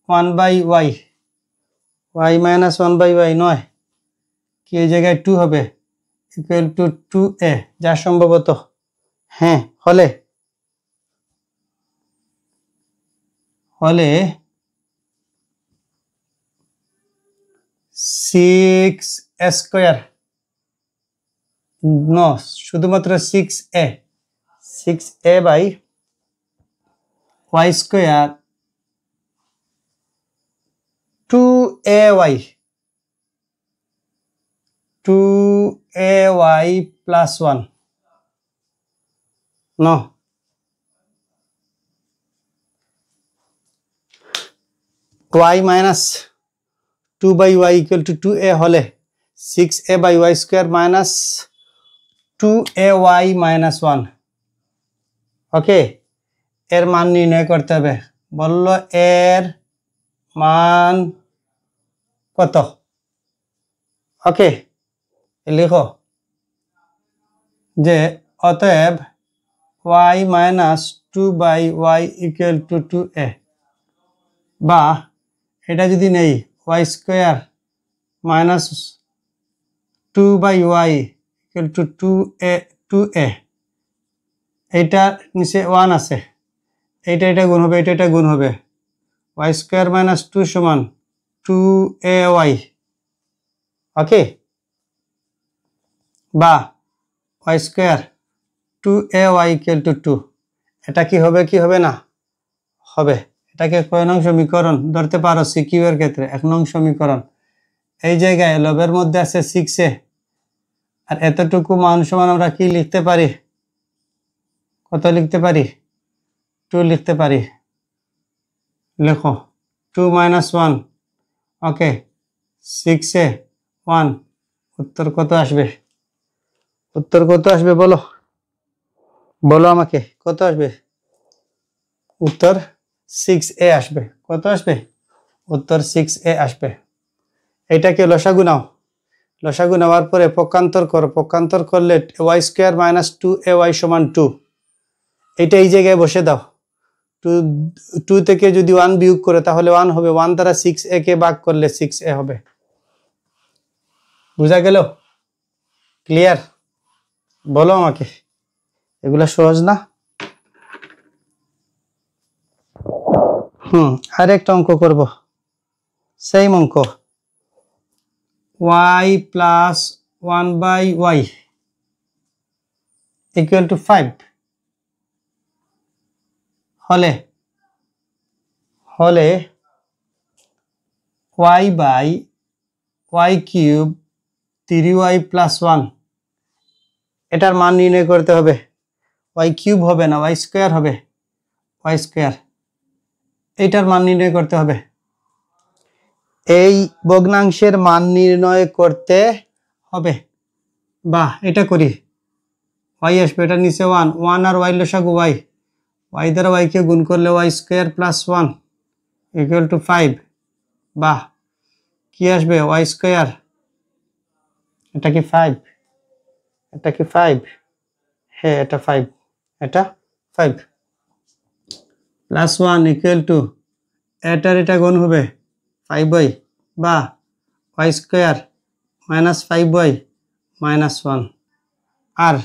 1/y, y minus 1/y নয়, কি এই জায়গায় 2 হবে, ইকুয়াল টু 2a, যা সম্ভবত হ্যাঁ, হলে 6 স্কোয়ার, নো, শুধুমাত্র 6a, 6a by y square 2ay, 2ay plus 1, no, y minus 2/y equal to 2a হলে 6a by y square minus 2ay minus 1। Okay, এর মান নির্ণয় করতে হবে। বলল এর মান কত, ওকে, লিখো যে অতএব y minus 2/y equal to 2a, বা এটা যদি নেই y square minus 2/y equal to 2a, এইটা নিচে 1 আছে, এটা গুণ হবে, এটা গুণ হবে, y স্কোয়ার মাইনাস 2 সমান 2ay, ওকে, বা y square 2ay equal to 2, এটা কি হবে, কি হবে না, হবে। এটাকে কয় নং সমীকরণ ধরতে পারো, সিকিউ এর ক্ষেত্রে 1 নং সমীকরণ। এই জায়গায় লবের মধ্যে আছে 6a, আর এতটুকু মান সমান আমরা কি লিখতে পারি, কত লিখতে পারি, 2 লিখতে পারি। লেখো 2 minus 1, ওকে 6 এ 1, উত্তর কত আসবে? উত্তর কত আসবে বলো, বলো আমাকে কত আসবে? উত্তর 6a আসবে। কত আসবে? উত্তর 6a আসবে। এটাকে লসাগু নাও, লসাগু নেওয়ার পরে পক্ষান্তর করো, পক্ষান্তর করলে y স্কোয়ার মাইনাস 2ay সমান 2, এটা এই জায়গায় বসে দাও। 2 থেকে যদি 1 বিয়োগ করে তাহলে 1 হবে, 1 দ্বারা 6a কে ভাগ করলে 6a হবে। বুঝা গেল? ক্লিয়ার? বলো আমাকে, এগুলা সহজ না? আরেকটা অঙ্ক করব, সেম অঙ্ক, y plus 1/y equal to 5 হলে y by y cube 3y plus 1, এটার মান নির্ণয় করতে হবে। y কিউব হবে না, y স্কোয়ার হবে, y স্কোয়ার, এইটার মান নির্ণয় করতে হবে। এই ভগ্নাংশের মান নির্ণয় করতে হবে। বাহ, এটা করি, y আসবে, এটা নিচে 1, 1 আর y লসাগু y, y দ্বারা y কে গুণ করলে y square plus 1 equal two 5। বাহ, কি আসবে? y স্কোয়ার, এটা কি 5? এটা কি 5? হ্যাঁ, এটা 5, এটা 5 প্লাস 1 ইকুয়াল টু, এটার এটা গুণ হবে 5y, বা y square minus 5y minus 1, আর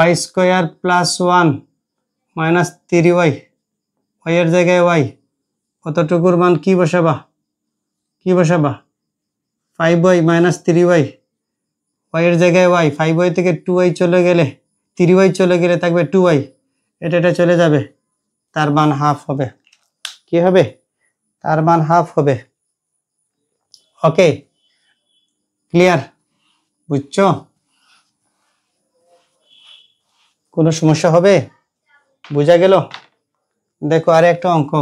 y square plus 1 minus 3y, y এর জায়গায় y, কতটুকুর মান কি বসাবা? কি বসাবা? 5y মাইনাস 3y, y এর জায়গায় y, 5y থেকে 2y চলে গেলে, 3y চলে গেলে থাকবে 2y, এটা চলে যাবে, তার মান হাফ হবে। কি হবে? তার মান হাফ হবে। ওকে, ক্লিয়ার? বুঝছো? কোনো সমস্যা হবে? বুঝা গেল? দেখো আর একটা অঙ্ক,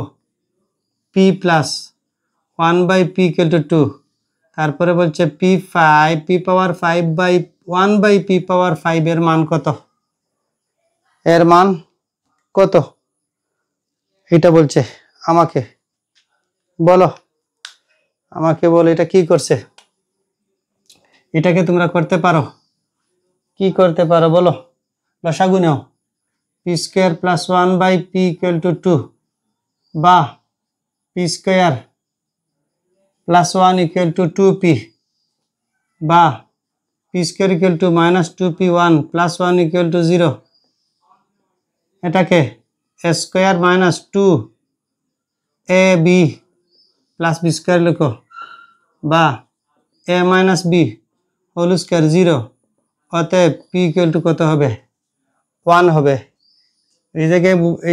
p plus 1/p equal to 2, তারপরে বলছে p পাওয়ার 1/p পাওয়ার 5 এর মান কত? এর মান কত? এটা বলছে আমাকে, বলো আমাকে, বলো এটা কি করছে? এটাকে তোমরা করতে পারো, কি করতে পারো বলো? লসাগু নাও, p square plus 1/p equal to 2, বা p square plus 1 equal to 2p, বা p square equal to minus 2p1 plus 1 equal to 0। এটাকে a square minus 2ab plus b square লেখো, বা a minus b whole square 0, অতএব p equal to কত হবে? 1 হবে। এই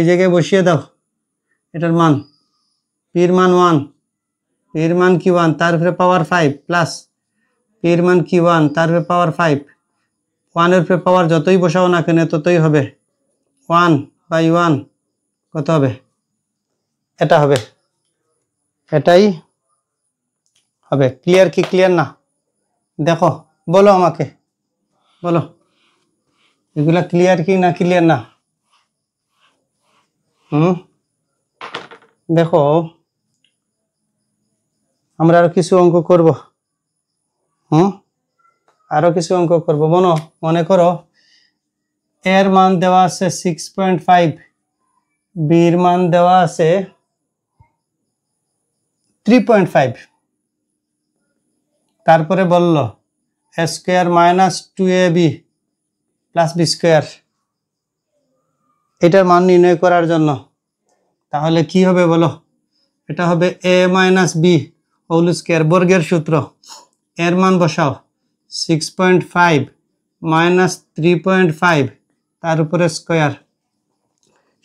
জায়গায় বসিয়ে দাও এটার মান, পির মান 1, পির মান কি 1, তার উপরে পাওয়ার 5 প্লাস পির মান কি 1, তার উপরে পাওয়ার 5, 1 এর উপরে পাওয়ার যতই বসাও না কেন ততই হবে, 1/1 কত হবে? এটা হবে, এটাই হবে। ক্লিয়ার কি ক্লিয়ার না? দেখো, বলো আমাকে, বলো এগুলা ক্লিয়ার কি না ক্লিয়ার না? দেখো আমরা আরো কিছু অঙ্ক করব, আরো কিছু অঙ্ক করব। মনে করো এর মান দেওয়া আছে 6.5, বির মান দেওয়া আছে 3.5, তারপরে বলল a square minus 2ab plus b square, এটার মান নির্ণয় করার জন্য তাহলে কি হবে বলো? এটা হবে a minus b whole square, বর্গের সূত্র, এর মান বসাও 6.5 মাইনাস 3.5 তার উপরে স্কোয়ার।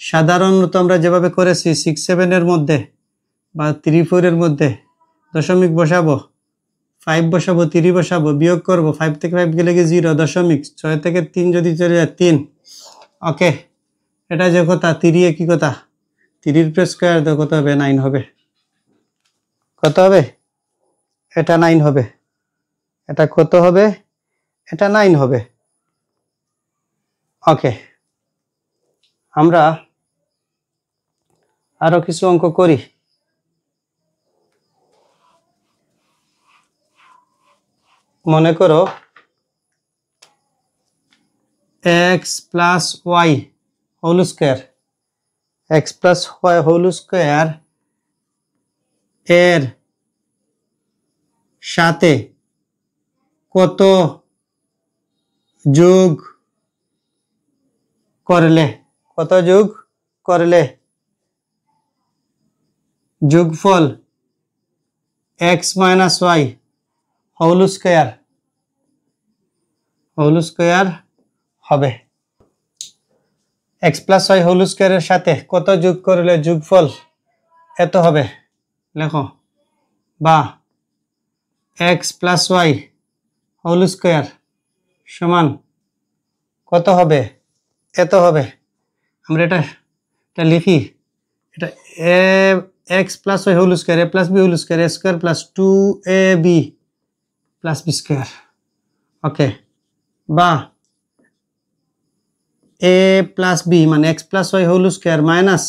সাধারণত আমরা যেভাবে করেছি 6-7 এর মধ্যে বা 3-4 এর মধ্যে দশমিক বসাবো, 5 বসাবো, 3 বসাবো, বিয়োগ করব, 5 থেকে 5 গেলে কি 0, দশমিক, 6 থেকে 3 যদি চলে যায় 3। ওকে, এটা যে কথা 3 কি কথা, 3 এর স্কোয়ার তো কত হবে? 9 হবে। কত হবে? এটা 9 হবে। এটা কত হবে? এটা 9 হবে। ওকে, আমরা আরো কিছু অঙ্ক করি। মনে করো x plus Y whole square, X plus Y whole square এর সাথে কত যোগ করলে, কত যোগ করলে যোগফল X minus Y whole square হবে। এক্স প্লাস ওয়াই হোল স্কোয়ারের সাথে কত যোগ করলে যোগফল এত হবে, লেখো। বা x plus Y whole square সমান কত হবে, এত হবে। আমরা এটা লিখি, এটা a x plus Y whole square, A plus B whole square, a square plus 2ab plus B square. Okay, বা এ প্লাস বি মানে x plus Y whole square minus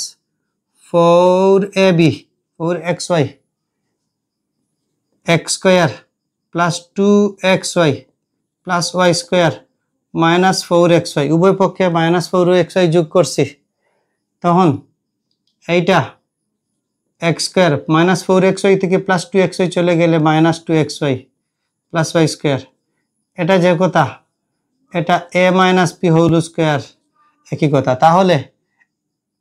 4ab 4xy x square plus 2xy plus y square minus 4xy, উভয় পক্ষে minus 4xy যোগ করছি, তখন এইটা x square minus 4xy থেকে plus 2xy চলে গেলে minus 2xy plus y square. এটা যে কথা, এটা এ মাইনাস বি হোল স্কোয়ার একই কথা। তাহলে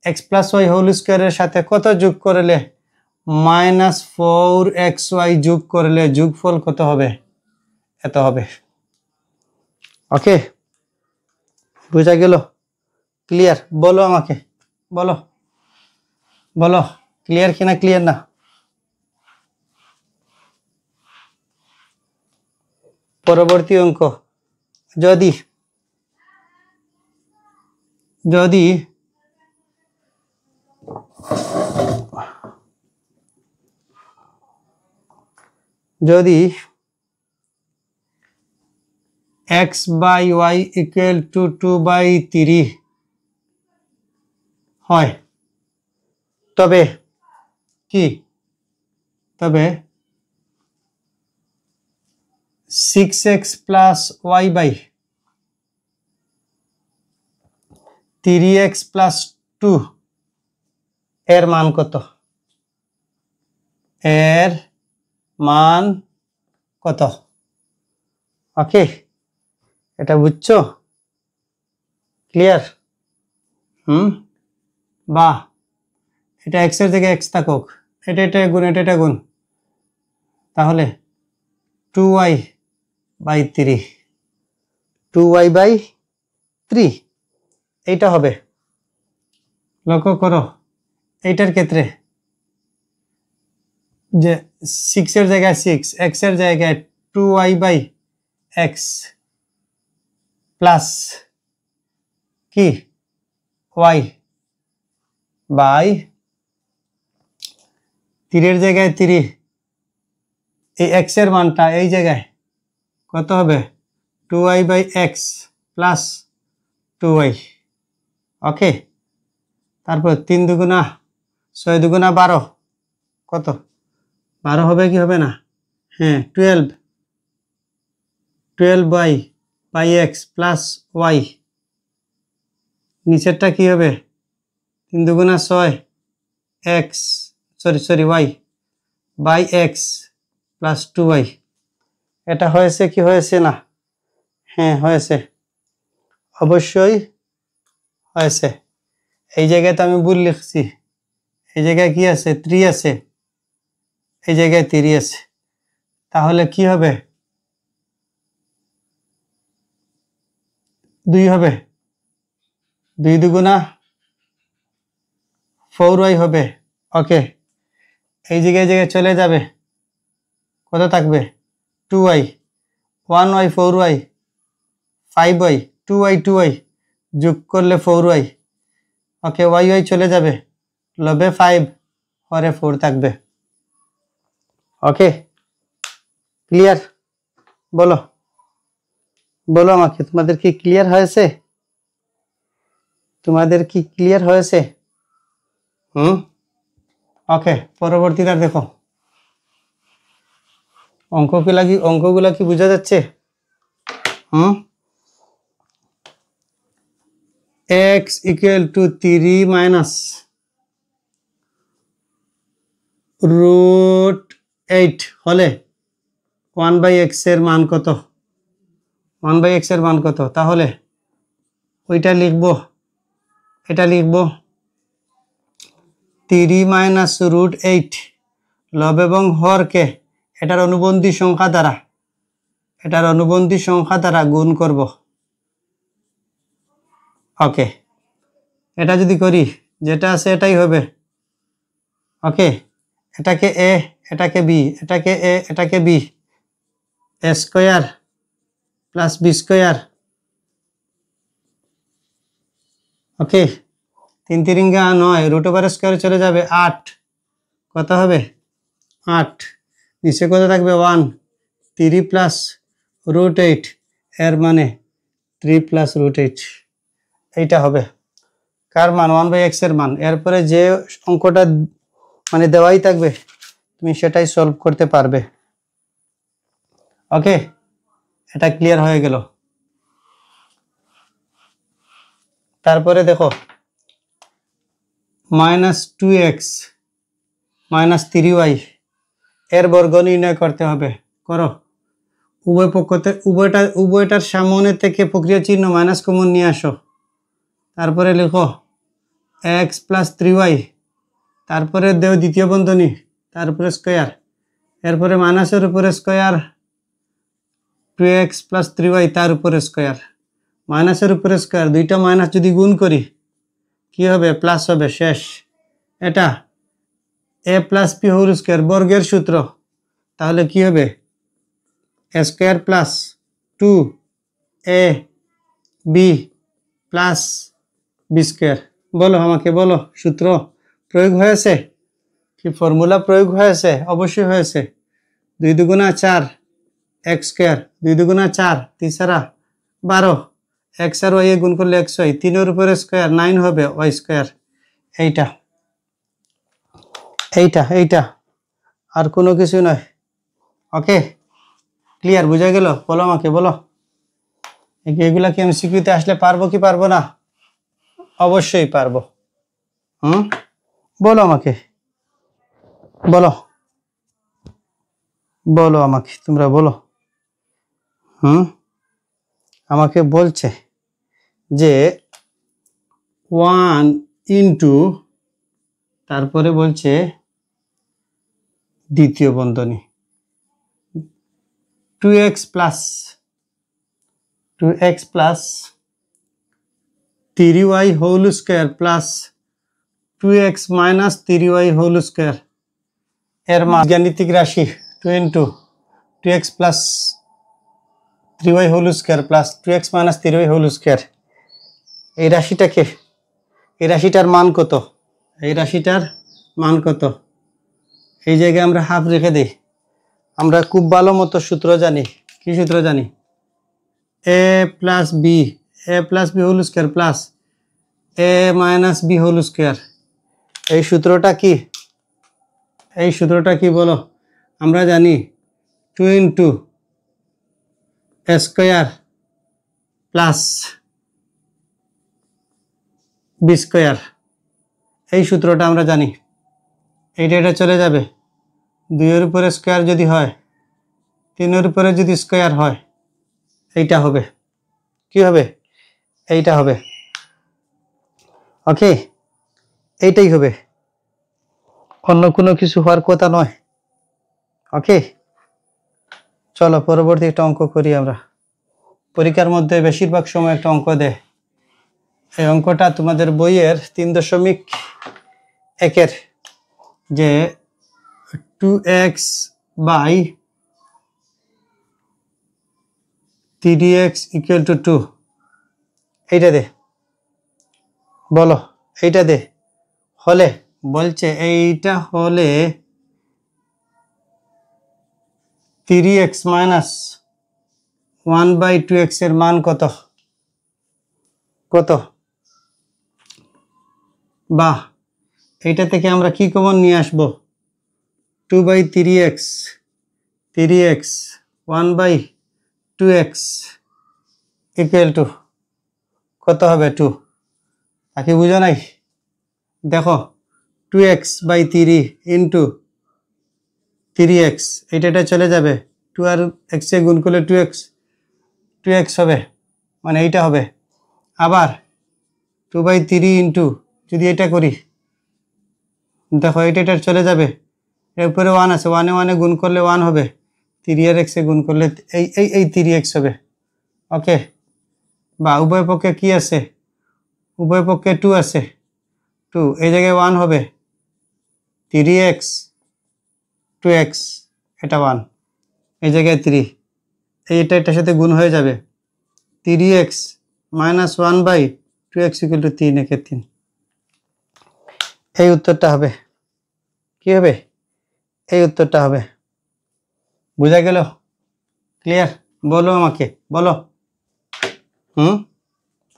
এক্স প্লাস ওয়াই হোল স্কোয়ারের সাথে কত যোগ করলে মাইনাস 4xy যোগ করলে যোগফল কত হবে, এত হবে। ওকে, বুঝা গেল? ক্লিয়ার? বলো আমাকে, বলো বলো ক্লিয়ার কিনা, ক্লিয়ার না? পরবর্তী অঙ্ক, যদি যদি যদি x by Y equal to 2/3 হয়, তবে কি, তবে 6x plus Y by 3x plus 2 এর মান কত? এর মান কত? ওকে, এটা বুঝছো? ক্লিয়ার? বা এটা x এর জায়গায় x থাকুক, এটা গুণ, এটা গুণ, তাহলে 2y/3 2y/3 এইটা হবে। লক্ষ্য করো, এইটার ক্ষেত্রে যে 6 এর জায়গায় 6, x এর জায়গায় 2y/x প্লাস কি y বাই 3 এর জায়গায় 3, এই x এর মানটা এই জায়গায় কত হবে? 2y/x plus 2y। ওকে, তারপর 3 দুগুণা 6 দুগুণা 12, কত? 12 হবে কি হবে না? হ্যাঁ, 12y/x প্লাস y। নিচেরটা কি হবে? 3 দুগুণা 6 x y by x plus 2y। এটা হয়েছে কি হয়েছে না? হ্যাঁ হয়েছে, অবশ্যই হয়েছে। এই জায়গায় তো আমি ভুল লিখছি, এই জায়গায় কি আছে? 3 আছে, এই জায়গায় 3 আছে, তাহলে কি হবে? 2 হবে, 2 দুগুণা 4y হবে। ওকে, এই জায়গায় চলে যাবে, কত থাকবে? 2y 1y 4y 5y 2y যোগ করলে 4y। ওকে, y চলে যাবে, লবে 5 পরে 4 থাকবে। ওকে, ক্লিয়ার? বলো বলো আমাকে, তোমাদের কি ক্লিয়ার হয়েছে? তোমাদের কি ক্লিয়ার হয়েছে? ওকে, পরবর্তীটা দেখো। অঙ্কগুলা কি বোঝা যাচ্ছে? x equal to 3 minus root 8 হলে 1/x এর মান কত? 1/x এর মান কত? তাহলে ওইটা লিখবো, এটা লিখবো 3 মাইনাস রুট 8 লব এবং হরকে এটার অনুবন্ধী সংখ্যা দ্বারা গুণ করব। ওকে, এটা যদি করি যেটা আছে এটাই হবে। ওকে, এটাকে এ, এটাকে বি, এটাকে এ, এটাকে বি, এ স্কোয়ার প্লাস বি স্কোয়ার। ওকে, 3 তিরিঙ্গা 9, রুট ওভার স্কোয়ার চলে যাবে 8, কত হবে? 8, নিচে কত থাকবে? 1, 3 প্লাস রুট 8, এর মানে 3 প্লাস রুট 8, এইটা হবে কার মান? 1/x এর মান। এরপরে যে অঙ্কটা মানে দেওয়াই থাকবে তুমি সেটাই সলভ করতে পারবে। ওকে, এটা ক্লিয়ার হয়ে গেল। তারপরে দেখো -2x - 3y এর বর্গ নির্ণয় করতে হবে। করো, উভয় পক্ষতে উভয়টার সামনে থেকে প্রক্রিয়া চিহ্ন মাইনাস কমন নিয়ে আসো। তারপরে লিখো x প্লাস 3y, তারপরে দেও দ্বিতীয় বন্ধনী, তারপরে স্কোয়ার, এরপরে মাইনাসের উপরে স্কোয়ার 2x প্লাস 3y তার উপরে স্কোয়ার, মাইনাসের উপরে স্কোয়ার, দুইটা মাইনাস যদি গুণ করি কি হবে? প্লাস হবে। শেষ। এটা a plus p whole square বর্গের সূত্র, তাহলে কি হবে? a square plus 2ab plus B square. বলো আমাকে, বলো সূত্র প্রয়োগ হয়েছে কি? ফর্মুলা প্রয়োগ হয়েছে? অবশ্যই হয়েছে। 2 দুগুণা 4 x স্কোয়ার, 2 দুগুণা 4, 3 12, x আর y গুণ করলে xy, 3 এর উপরে স্কোয়ার 9 হবে y স্কোয়ার। এইটা এইটা এইটা আর কোনো কিছু নয়। ওকে, ক্লিয়ার? বোঝা গেল? বলো আমাকে, বলো এগুলা কি এমসিকিউতে আসলে পারবো কি পারবো না? অবশ্যই পারবো। বলো আমাকে, বলো বলো আমাকে, তোমরা বলো। আমাকে বলছে যে 1 ইন্টু, তারপরে বলছে দ্বিতীয় বন্ধনী 2x plus 3y whole square plus 2x minus 3y whole square এর মান গাণিতিক রাশি 2 into 2x plus 3y whole square plus 2x minus 3y whole square. এই রাশিটার মান কত? এই রাশিটার মান কত? এই জায়গায় আমরা হাফ রেখে দিই। আমরা খুব ভালো মতো সূত্র জানি। কি সূত্র জানি? a plus B whole square plus a minus B whole square. এই সূত্রটা কি? এই সূত্রটা কি বলো? আমরা জানি 2 into a square plus B square. এই সূত্রটা আমরা জানি। এটা চলে যাবে 2 এর উপরে স্কোয়ার যদি হয়, 3 এর উপরে যদি স্কোয়ার হয়, এইটা হবে। কি হবে? এইটা হবে। ওকে, এইটাই হবে, অন্য কোনো কিছু হওয়ার কথা নয়। ওকে, চলো পরবর্তী একটা অঙ্ক করি আমরা। পরীক্ষার মধ্যে বেশিরভাগ সময় একটা অঙ্ক দেয়। এই অঙ্কটা তোমাদের বইয়ের 3.1 যে 2x by 3x equal to 2, এইটা দে। বলো এইটা দে। হলে বলছে এইটা হলে 3x মাইনাস 1/2x এর মান কত? কত? বাহ, এইটা থেকে আমরা কি কমন নিয়ে আসব? 2/3x 1/2x ইকুয়াল টু কত হবে? 2। তাকে বুঝো নাই? দেখো 2x/3 ইন্টু 3x, এটা চলে যাবে, 2 আর x এ গুণ করলে 2x হবে, মানে এইটা হবে। আবার 2/3 ইন্টু, যদি এটা করি, দেখো এটা চলে যাবে, এরপরে 1 আছে, 1 গুণ করলে 1 হবে, 3 আর x এ গুণ করলে এই 3x হবে। ওকে, বা উভয় পক্ষে কি আছে? উভয় পক্ষে 2 আছে, 2 এই জায়গায় 1 হবে, 3x 2x, এটা 1, এই জায়গায় 3, এটার সাথে গুণ হয়ে যাবে, 3x minus 1/2x equal to 3 একে 3। এই উত্তরটা হবে, কি হবে? এই উত্তরটা হবে। বুঝা গেল? ক্লিয়ার? বলো আমাকে, বলো।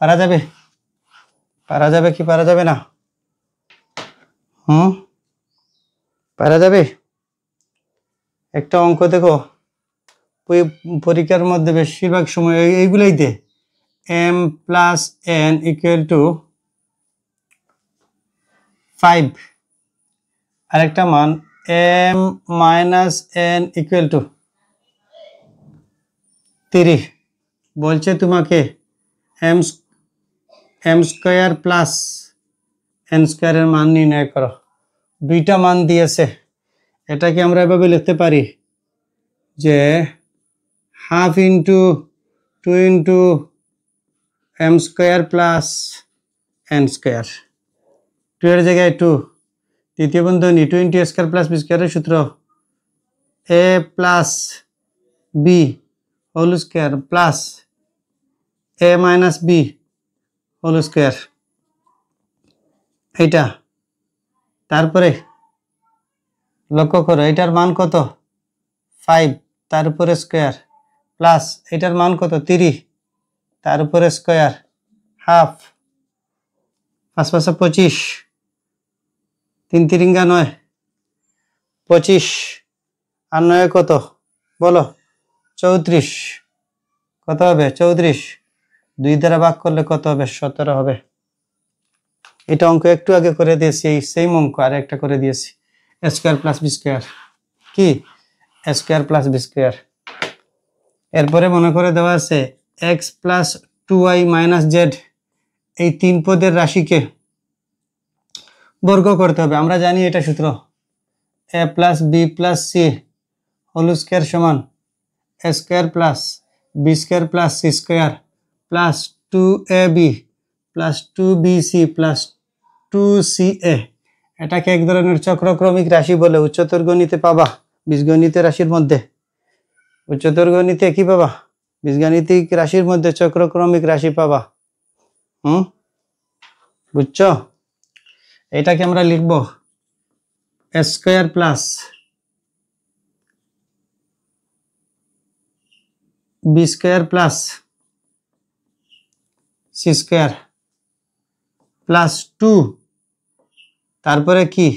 পারা যাবে? পারা যাবে কি পারা যাবে না? পারা যাবে? একটা অঙ্ক দেখো, পরীক্ষার মধ্যে বেশিরভাগ সময় এইগুলোই দে, m plus n equal two 5, আরেকটা মান m minus n equal two 3। বলছে তোমাকে m স্কয়ার প্লাস n স্কয়ারের মান নির্ণয় করো। দুইটা মান দিয়েছে, এটাকে আমরা এভাবে লিখতে পারি যে half into 2 into m square plus n square, 2 এর জায়গায় 2, তৃতীয় বন্ধনী 2 into a square plus b স্কয়ারের সূত্র a plus b whole square plus a minus b whole square, এইটা। তারপরে লক্ষ্য করো, এটার মান কত? 5, তার উপরে স্কয়ার, প্লাস এটার মান কত? 3, তার উপরে স্কয়ার, হাফ, 5 5 25, 3 3 9, 25, আর 9 কত বলো? 34। কত হবে? 34। 2 দ্বারা ভাগ করলে কত হবে? 17 হবে। এটা অঙ্ক একটু আগে করে দিয়েছি, এই সেম অঙ্ক আর একটা করে দিয়েছি, a square plus b square, কি a square plus b square. এরপরে মনে করে দেওয়া আছে x plus 2y minus z, এই 3 পদের রাশিকে বর্গ করতে হবে। আমরা জানি এটা সূত্র, a plus b plus c whole square সমান a square plus b square plus c square plus 2ab plus 2bc plus 2ca। এটাকে এক ধরনের চক্রক্রমিক রাশি বলে, উচ্চতর গণিতে পাবা, বীজগণিতের রাশির মধ্যে। উচ্চতর গণিতে কি পাবা? বীজগাণিতিক রাশির মধ্যে চক্রক্রমিক রাশি পাবা। বুঝছো? এটাকে আমরা লিখব a square plus b square plus c square plus 2, তারপরে কি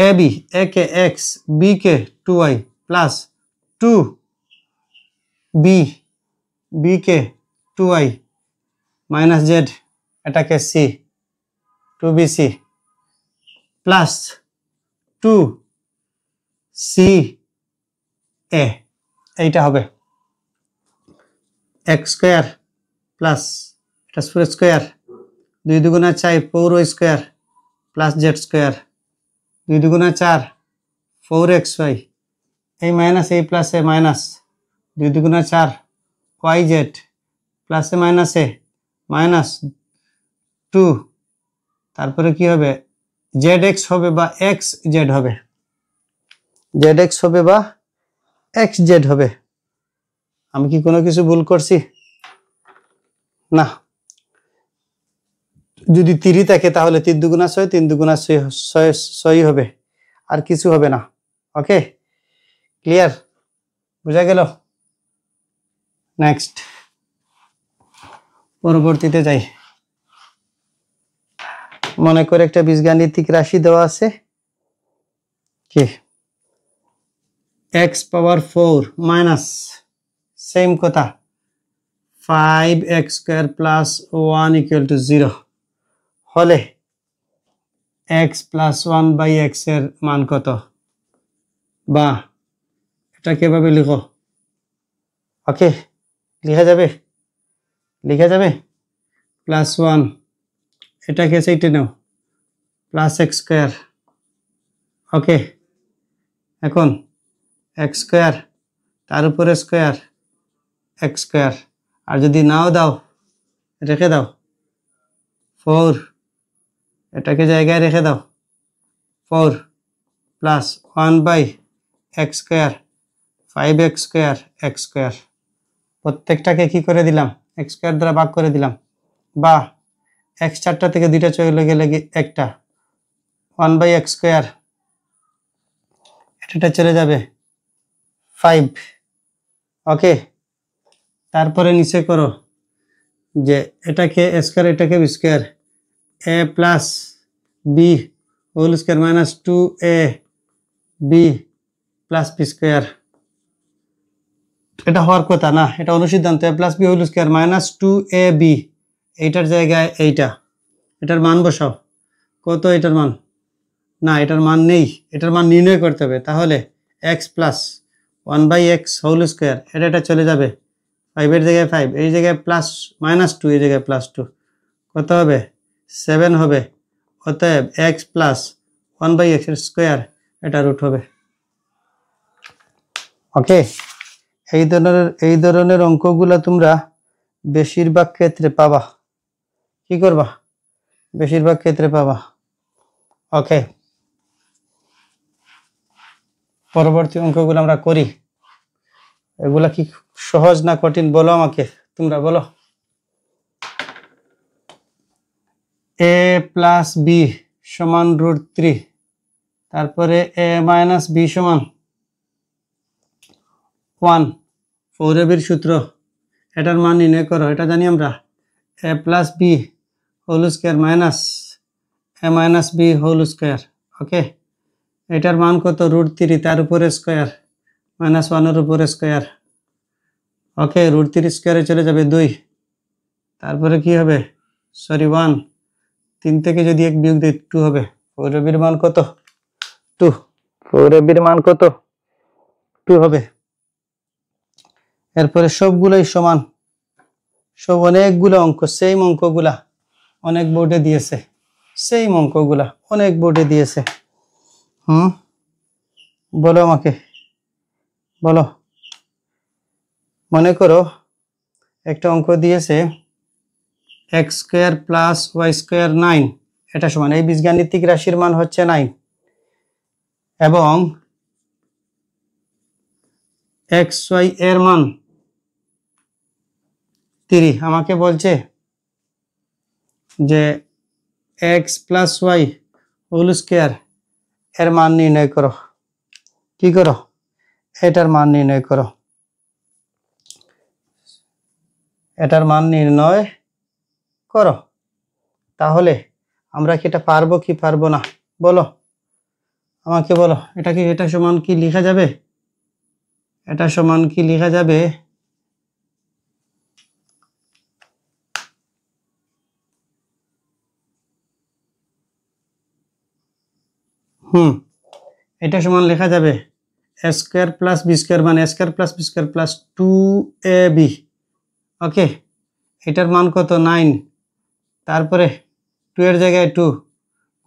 ab, a K x, b K 2y plus 2b, b K 2y minus z, এটাকে c, 2bc প্লাস 2ca, এইটা হবে x স্কয়ার প্লাস এটা স্কয়ার 2 দুগুণা 4 4y square plus z square 2 দুগুণা 4 4xy, এই minus এই প্লাস এ মাইনাস 2 দুগুণা 4 yz plus a minus 2, তারপরে কি হবে? zx হবে বা xz হবে, zx হবে বা xz হবে। আমি কি কোনো কিছু ভুল করছি? না। যদি 3 থাকে তাহলে 3 দুগুণা 6, 3 দুগুণা 6 হবে, আর কিছু হবে না। ওকে, ক্লিয়ার? বুঝা গেল? নেক্সট, পরবর্তীতে যাই। মনে করে একটা বীজগাণিতিক রাশি দেওয়া আছে কি x পাওয়ার 4 মাইনাস সেম কথা 5x square plus 1 equal to 0 হলে x প্লাস 1 বাই x এর মান কত? বা এটা কিভাবে লিখো? ওকে, লেখা যাবে প্লাস 1, এটাকে সেইটে নাও প্লাস x স্কয়ার। ওকে, এখন x স্কয়ার তার উপরে স্কয়ার x স্কয়ার, আর যদি নাও দাও রেখে দাও 4, এটাকে জায়গায় রেখে দাও 4 plus 1 by x square 5x square x square, প্রত্যেকটাকে কি করে দিলাম? x স্কয়ার দ্বারা ভাগ করে দিলাম। বা x চারটা থেকে দুইটা চলে গেলে একটা 1 বাই x স্কয়ার, এটা চলে যাবে 5। ওকে, তারপরে নিচে করো যে এটাকে স্কয়ার এটাকে B square, a plus B whole square minus 2ab plus B square. এটা হওয়ার কথা না, এটা অনুসিদ্ধান্ত। a plus B whole square minus 2ab, এইটার জায়গায় এইটা, এটার মান বসাও। কত এটার মান? না, এটার মান নেই, এটার মান নির্ণয় করতে হবে। তাহলে x plus 1 by X whole square, এটা চলে যাবে 5 এর জায়গায় 5, এই জায়গায় প্লাস মাইনাস 2, এই জায়গায় প্লাস 2, কত হবে? 7 হবে। অতএব x plus 1 by X square এটা রুট হবে। ওকে, এই ধরনের অঙ্কগুলো তোমরা বেশিরভাগ ক্ষেত্রে পাবা। কি করবা? বেশিরভাগ ক্ষেত্রে পাবা। ওকে, পরবর্তী অঙ্কগুলো আমরা করি। এগুলা কি সহজ না কঠিন বলো আমাকে, তোমরা বলো। a প্লাস বি সমান রুট 3, তারপরে a মাইনাস বি সমান 1, ফৌরবির সূত্র, এটার মান নির্ণয় করো। এটা জানি আমরা, a plus B whole square minus a minus B whole square. Okay, এটার মান কত? রুট 3, তার উপরে স্কয়ার মাইনাস 1 উপরে স্কয়ার। ওকে, রুট 3 স্কয়ারে চলে যাবে 2, তারপরে কি হবে? সরি 1, 3 থেকে যদি 1 বিয়োগ দিই 2 হবে। ফৌরবির মান কত? 2। ফৌরবির মান কত? 2 হবে। এরপরে সবগুলোই সমান, সব অনেকগুলো অঙ্ক, সেম অঙ্কগুলা অনেক বোর্ডে দিয়েছে, সেম অঙ্কগুলা অনেক বোর্ডে দিয়েছে। বলো আমাকে, বলো। মনে করো একটা অঙ্ক দিয়েছে x square plus y square 9, এটা সমান, এই বীজগাণিতিক রাশির মান হচ্ছে 9 এবং xy এর মান 3। আমাকে বলছে যে x প্লাস y হোল স্কয়ার এর মান নির্ণয় করো। কি করো? এটার মান নির্ণয় করো। এটার মান নির্ণয় করো। তাহলে আমরা কি এটা পারবো কি পারবো না বলো আমাকে, বলো। এটা সমান কি লেখা যাবে? এটা সমান কি লেখা যাবে? এটা সমান লেখা যাবে a square plus B square, মানে a square plus B square plus 2ab। Okay, এটার মান কত? 9, তারপরে 2 এর জায়গায় 2,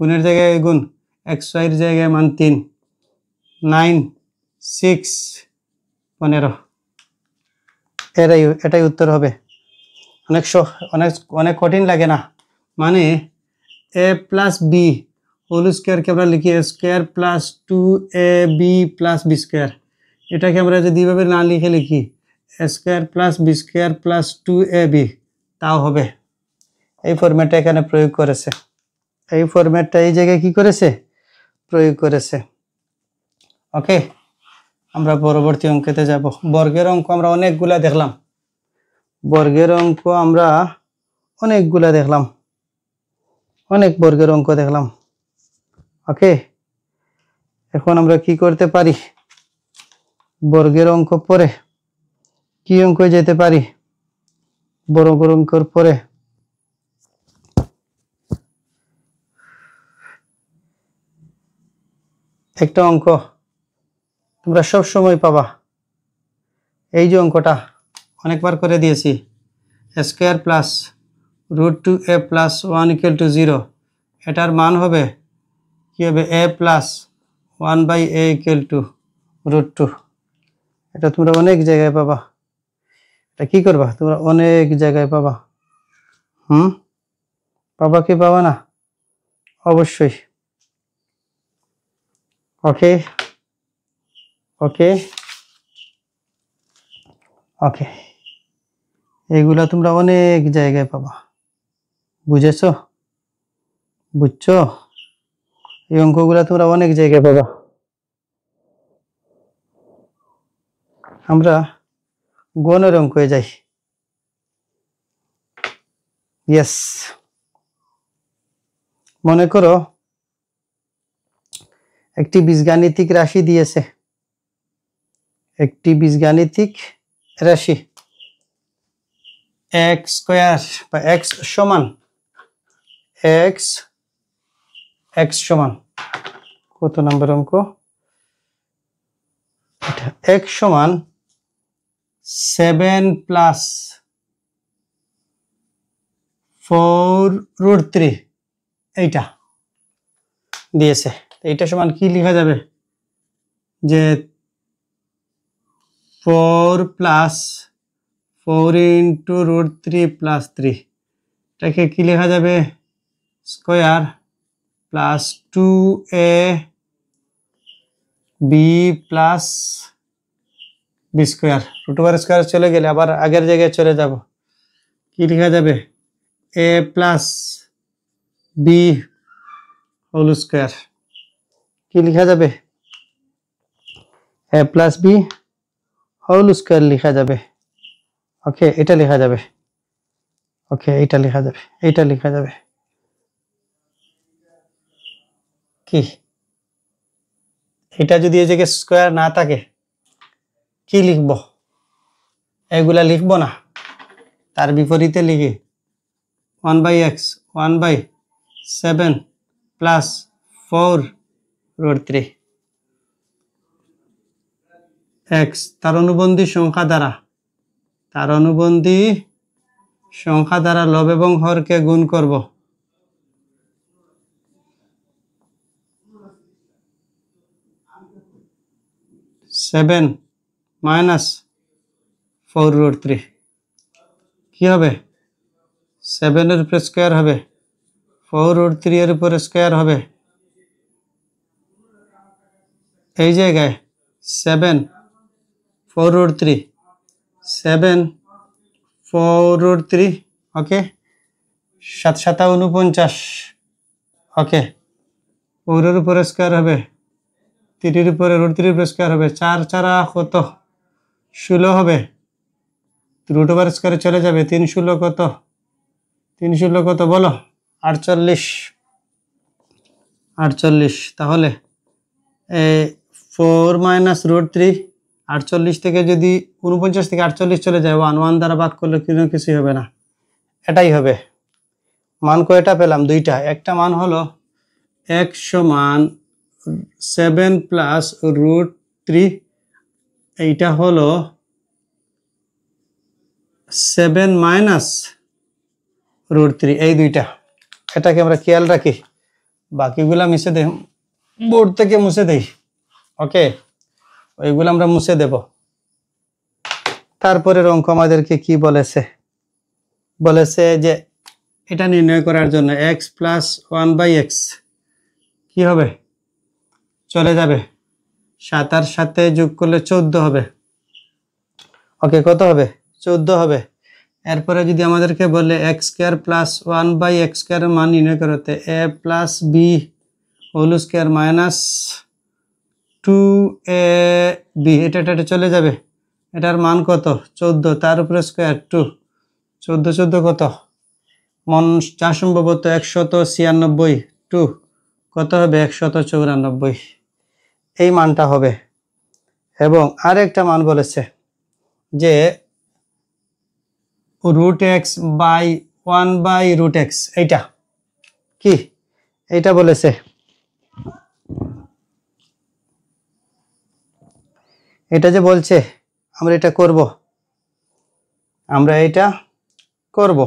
গুণের জায়গায় গুণ, xy এর জায়গায় মান 3, 9 6 15। এটাই উত্তর হবে। অনেক কঠিন লাগে না? মানে a প্লাস বি হোল স্কয়ারকে আমরা লিখি a square plus 2ab plus B square. এটাকে আমরা যদি এইভাবে না লিখি a square plus B square plus 2ab, তাও হবে। এই ফরম্যাটটা এখানে প্রয়োগ করেছে, এই ফরম্যাটটা এই জায়গায় কি করেছে? প্রয়োগ করেছে। ওকে, আমরা পরবর্তী অঙ্কেতে যাব। বর্গের অঙ্ক আমরা অনেকগুলা দেখলাম, বর্গের অঙ্ক আমরা অনেকগুলা দেখলাম, অনেক বর্গের অঙ্ক দেখলাম। ওকে, এখন আমরা কি করতে পারি? বর্গের অঙ্ক পরে কি অঙ্ক যেতে পারি? বড় বড় অঙ্কর পরে একটা অঙ্ক তোমরা সব সময় পাবা, এই যে অঙ্কটা অনেকবার করে দিয়েছি, a square plus √2a plus 1 = 0, এটার মান হবে কি হবে? a plus 1/a = √2। এটা তোমরা অনেক জায়গায় পাবা। এটা কি করবা? তোমরা অনেক জায়গায় পাবা। পাবা কি পাবা না? অবশ্যই। ওকে ওকে ওকে, এগুলা তোমরা অনেক জায়গায় পাবা। বুঝেছো? বুঝছো? এই অঙ্কগুলা তোমরা অনেক জায়গায় পাবা। আমরা গণের অঙ্কে যাই। ইয়েস, মনে করো একটি বীজগাণিতিক রাশি দিয়েছে, একটি বীজগাণিতিক রাশি x স্কয়ার বা x সমান x সমান কত নম্বর অঙ্ক? x সমান 7 প্লাস 4√3 এইটা দিয়েছে। এইটা সমান কি লেখা যাবে? যে 4 প্লাস 4 × √3 প্লাস 3, এটাকে কি লেখা যাবে? Square plus 2ab plus b square. √2 square চলে গেলে আবার আগের জায়গায় চলে যাব, কি লেখা যাবে? a plus b whole square. কি লেখা যাবে? a plus b whole square লেখা যাবে। ওকে, এটা লেখা যাবে। ওকে, এটা লেখা যাবে, এটা লেখা যাবে। কি এটা যদি এই জায়গায় স্কয়ার না থাকে কি লিখব? এগুলা লিখব না, তার বিপরীতে লিখি 1/x 1/7 প্লাস 4√3 x তার অনুবন্ধী সংখ্যা দ্বারা লব এবং হরকে গুণ করব। সেভেন মাইনাস 4√3 কি হবে? 7 এর উপরে স্কয়ার হবে, 4√3 এর উপরে স্কয়ার হবে। এই জায়গায় 7 4√3 7 4√3 ওকে, 7 × 7 = 49। ওকে, 4 এর উপরে স্কয়ার হবে, 3 এর উপরে √3 এর উপরে স্কয়ার হবে, 4 × 4 কত? 16 হবে। √2 স্কয়ারে চলে যাবে, 3 × 16 কত? 3 × 16 কত বলো? 48। তাহলে 4 - √3 48 থেকে যদি 49 থেকে 48 চলে যায়, 1 দ্বারা ভাগ করলে কোনো কিছুই হবে না, এটাই হবে। মান কয়টা পেলাম? দুইটা। একটা মান হলো x সমান 7 প্লাস √3, এইটা হলো 7 মাইনাস √3, এই দুইটা। এটাকে আমরা খেয়াল রাখি, বাকিগুলা মুছে দেই, বোর্ড থেকে মুছে দেই। ওকে, ওইগুলো আমরা মুছে দেব। তারপরের অঙ্ক আমাদেরকে কি বলেছে? বলেছে যে এটা নির্ণয় করার জন্য x প্লাস 1/x কি হবে? চলে যাবে, 7 আর 7 যোগ করলে 14 হবে। ওকে, কত হবে? 14 হবে। এরপরে যদি আমাদেরকে বলে x স্কয়ার প্লাস 1/x স্কয়ারের মান নির্ণয় করতে, a plus b whole square minus 2ab, এটা চলে যাবে, এটার মান কত 14, তার উপরে স্কোয়ার 2, 14 14 কত, মন যা সম্ভবত 196, 2 কত হবে 194, এই মানটা হবে। এবং আরেকটা মান বলেছে যে √x বাই 1/√x, এইটা কি, এইটা বলেছে, এটা যে বলছে আমরা এটা করব, আমরা এটা করব,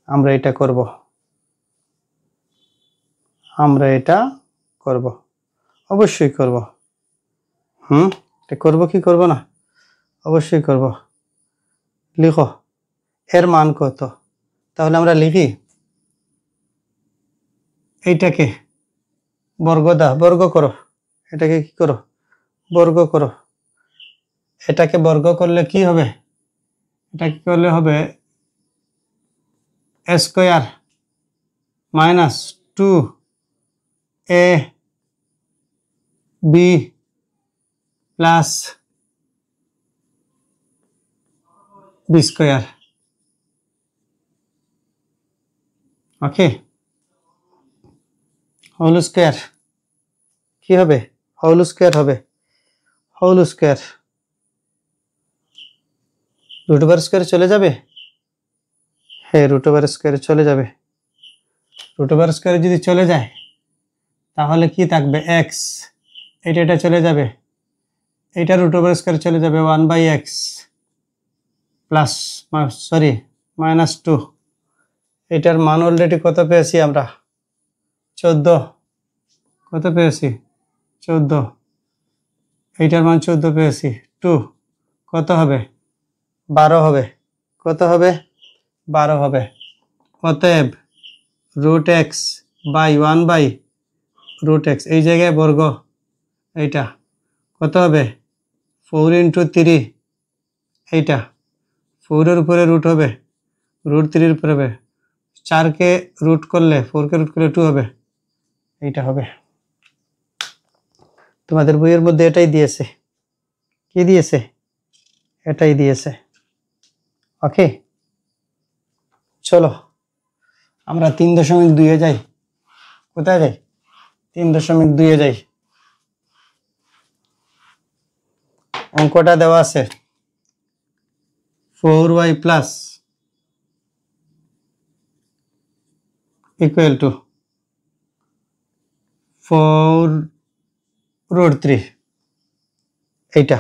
আমরা এটা করব, আমরা এটা করব, অবশ্যই করব। এটা করব কি করব না, অবশ্যই করব। লিখো এর মান কত, তাহলে আমরা লিখি এইটাকে বর্গ করো, এটাকে কি করো বর্গ করো, এটাকে বর্গ করলে কি হবে, এটাকে করলে হবে square minus 2ab plus b square. Okay, whole square কি হবে, হোল স্কয়ার হবে, whole square, root over square চলে যাবে, হ্যাঁ রুট ওভার স্কয়ার চলে যাবে। রুট ওভার স্কয়ার যদি চলে যায় তাহলে কি থাকবে x, এটা চলে যাবে, এটা রুট ওভার স্কয়ার চলে যাবে 1/x প্লাস -2, এটার মান অলরেডি কত পেয়েছি আমরা 14, কত পেয়েছি 14, এইটার মান 14 পেয়েছি, 2 কত হবে 12 হবে, কত হবে 12 হবে। অতএব √x বাই 1/√x, এই জায়গায় বর্গ, এইটা কত হবে 4 × 3, এইটা 4-এর উপরে রুট হবে, √3-এর উপরে হবে, 4-কে রুট করলে 4-কে রুট করলে 2 হবে, এইটা হবে। তোমাদের বইয়ের মধ্যে এটাই দিয়েছে, কি দিয়েছে, এটাই দিয়েছে। ওকে, চলো আমরা 3.2-এ যাই, কোথায় যাই 3.2-এ যাই। অঙ্কটা দেওয়া আছে 4y প্লাস ইকুয়াল টু 4√3, এইটা।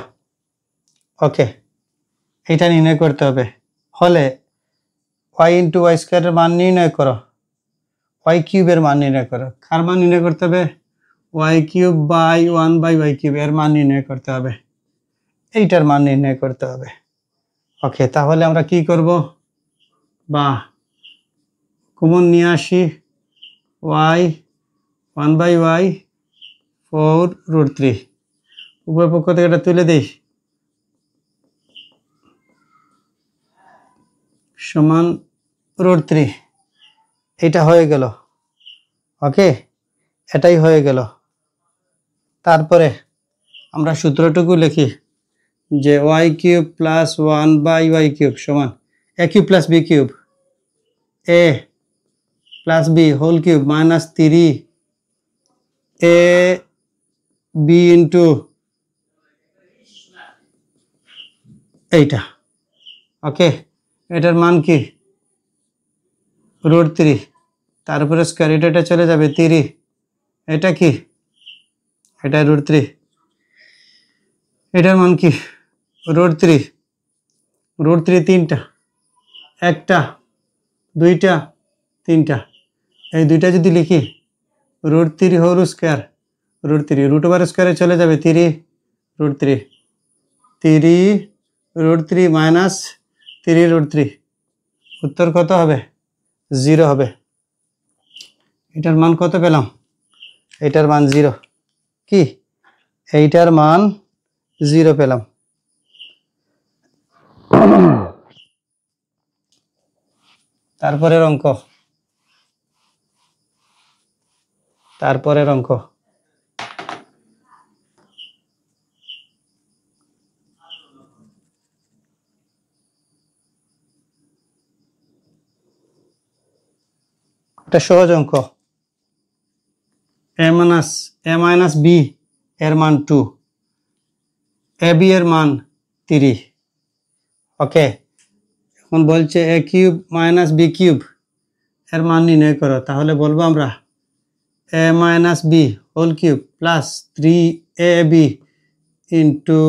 ওকে, এইটা নির্ণয় করতে হবে, হলে y × y² এর মান নির্ণয় করো, y³ এর মান নির্ণয় করো, কার মান নির্ণয় করতে হবে y³ বাই 1/y³ এর মান নির্ণয় করতে হবে, এইটার মান নির্ণয় করতে হবে। ওকে, তাহলে আমরা কি করব, বা কমন নিয়ে আসি, y 1/y 4√3, উভয় পক্ষ থেকে এটা তুলে দেই, সমান √3, এটা হয়ে গেল। ওকে, এটাই হয়ে গেল। তারপরে আমরা সূত্রটুকু লিখি যে y³ প্লাস 1/y³ সমান a³ plus b³ a plus b whole cube minus 3ab into এইটা। ওকে, এটার মান কি √3, তারপরে স্কয়ার, এটা চলে যাবে 3, এটা কি, এটা √3, এটার মান কি √3, √3 তিনটা, একটা দুইটা তিনটা, এই দুইটা যদি লিখি √3 হোল স্কয়ার, √3 রুট ওভার স্কয়ারে চলে যাবে 3√3, 3√3 মাইনাস 3√3, উত্তর কত হবে 0 হবে। এটার মান কত পেলাম, এটার মান 0, কি এইটার মান 0 পেলাম। তারপরের অঙ্ক, তারপরের অঙ্ক এটা সহজ অঙ্ক। a মাইনাস b এর মান 2, ab এর মান 3। ওকে, এখন বলছে a cube minus b cube এর মান নির্ণয় করো। তাহলে বলবো আমরা a minus b whole cube plus 3ab into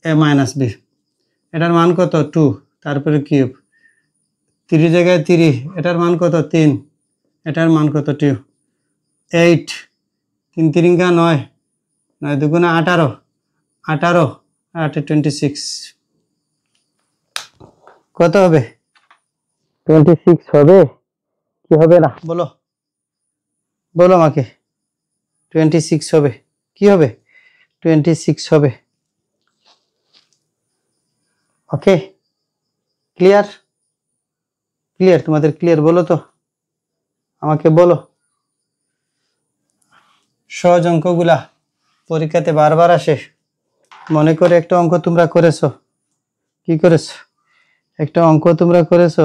a minus b। এটার মান কত? 2, তারপরে কিউব 3 জায়গায় 3, এটার মান কত? 3, এটার মান কত? 2। 8, 3 3 9, 9 2 18, 18 8 26। কত হবে? 26 হবে কি হবে না? বলো বলো আমাকে। 26 হবে কি হবে? 26 হবে। ওকে, ক্লিয়ার? ক্লিয়ার? তোমাদের ক্লিয়ার? বলো তো আমাকে, বলো। সহজ অঙ্কগুলা পরীক্ষাতে বারবার আসে। মনে করে একটা অঙ্ক তোমরা করেছো। কি করেছো? একটা অঙ্ক তোমরা করেছো,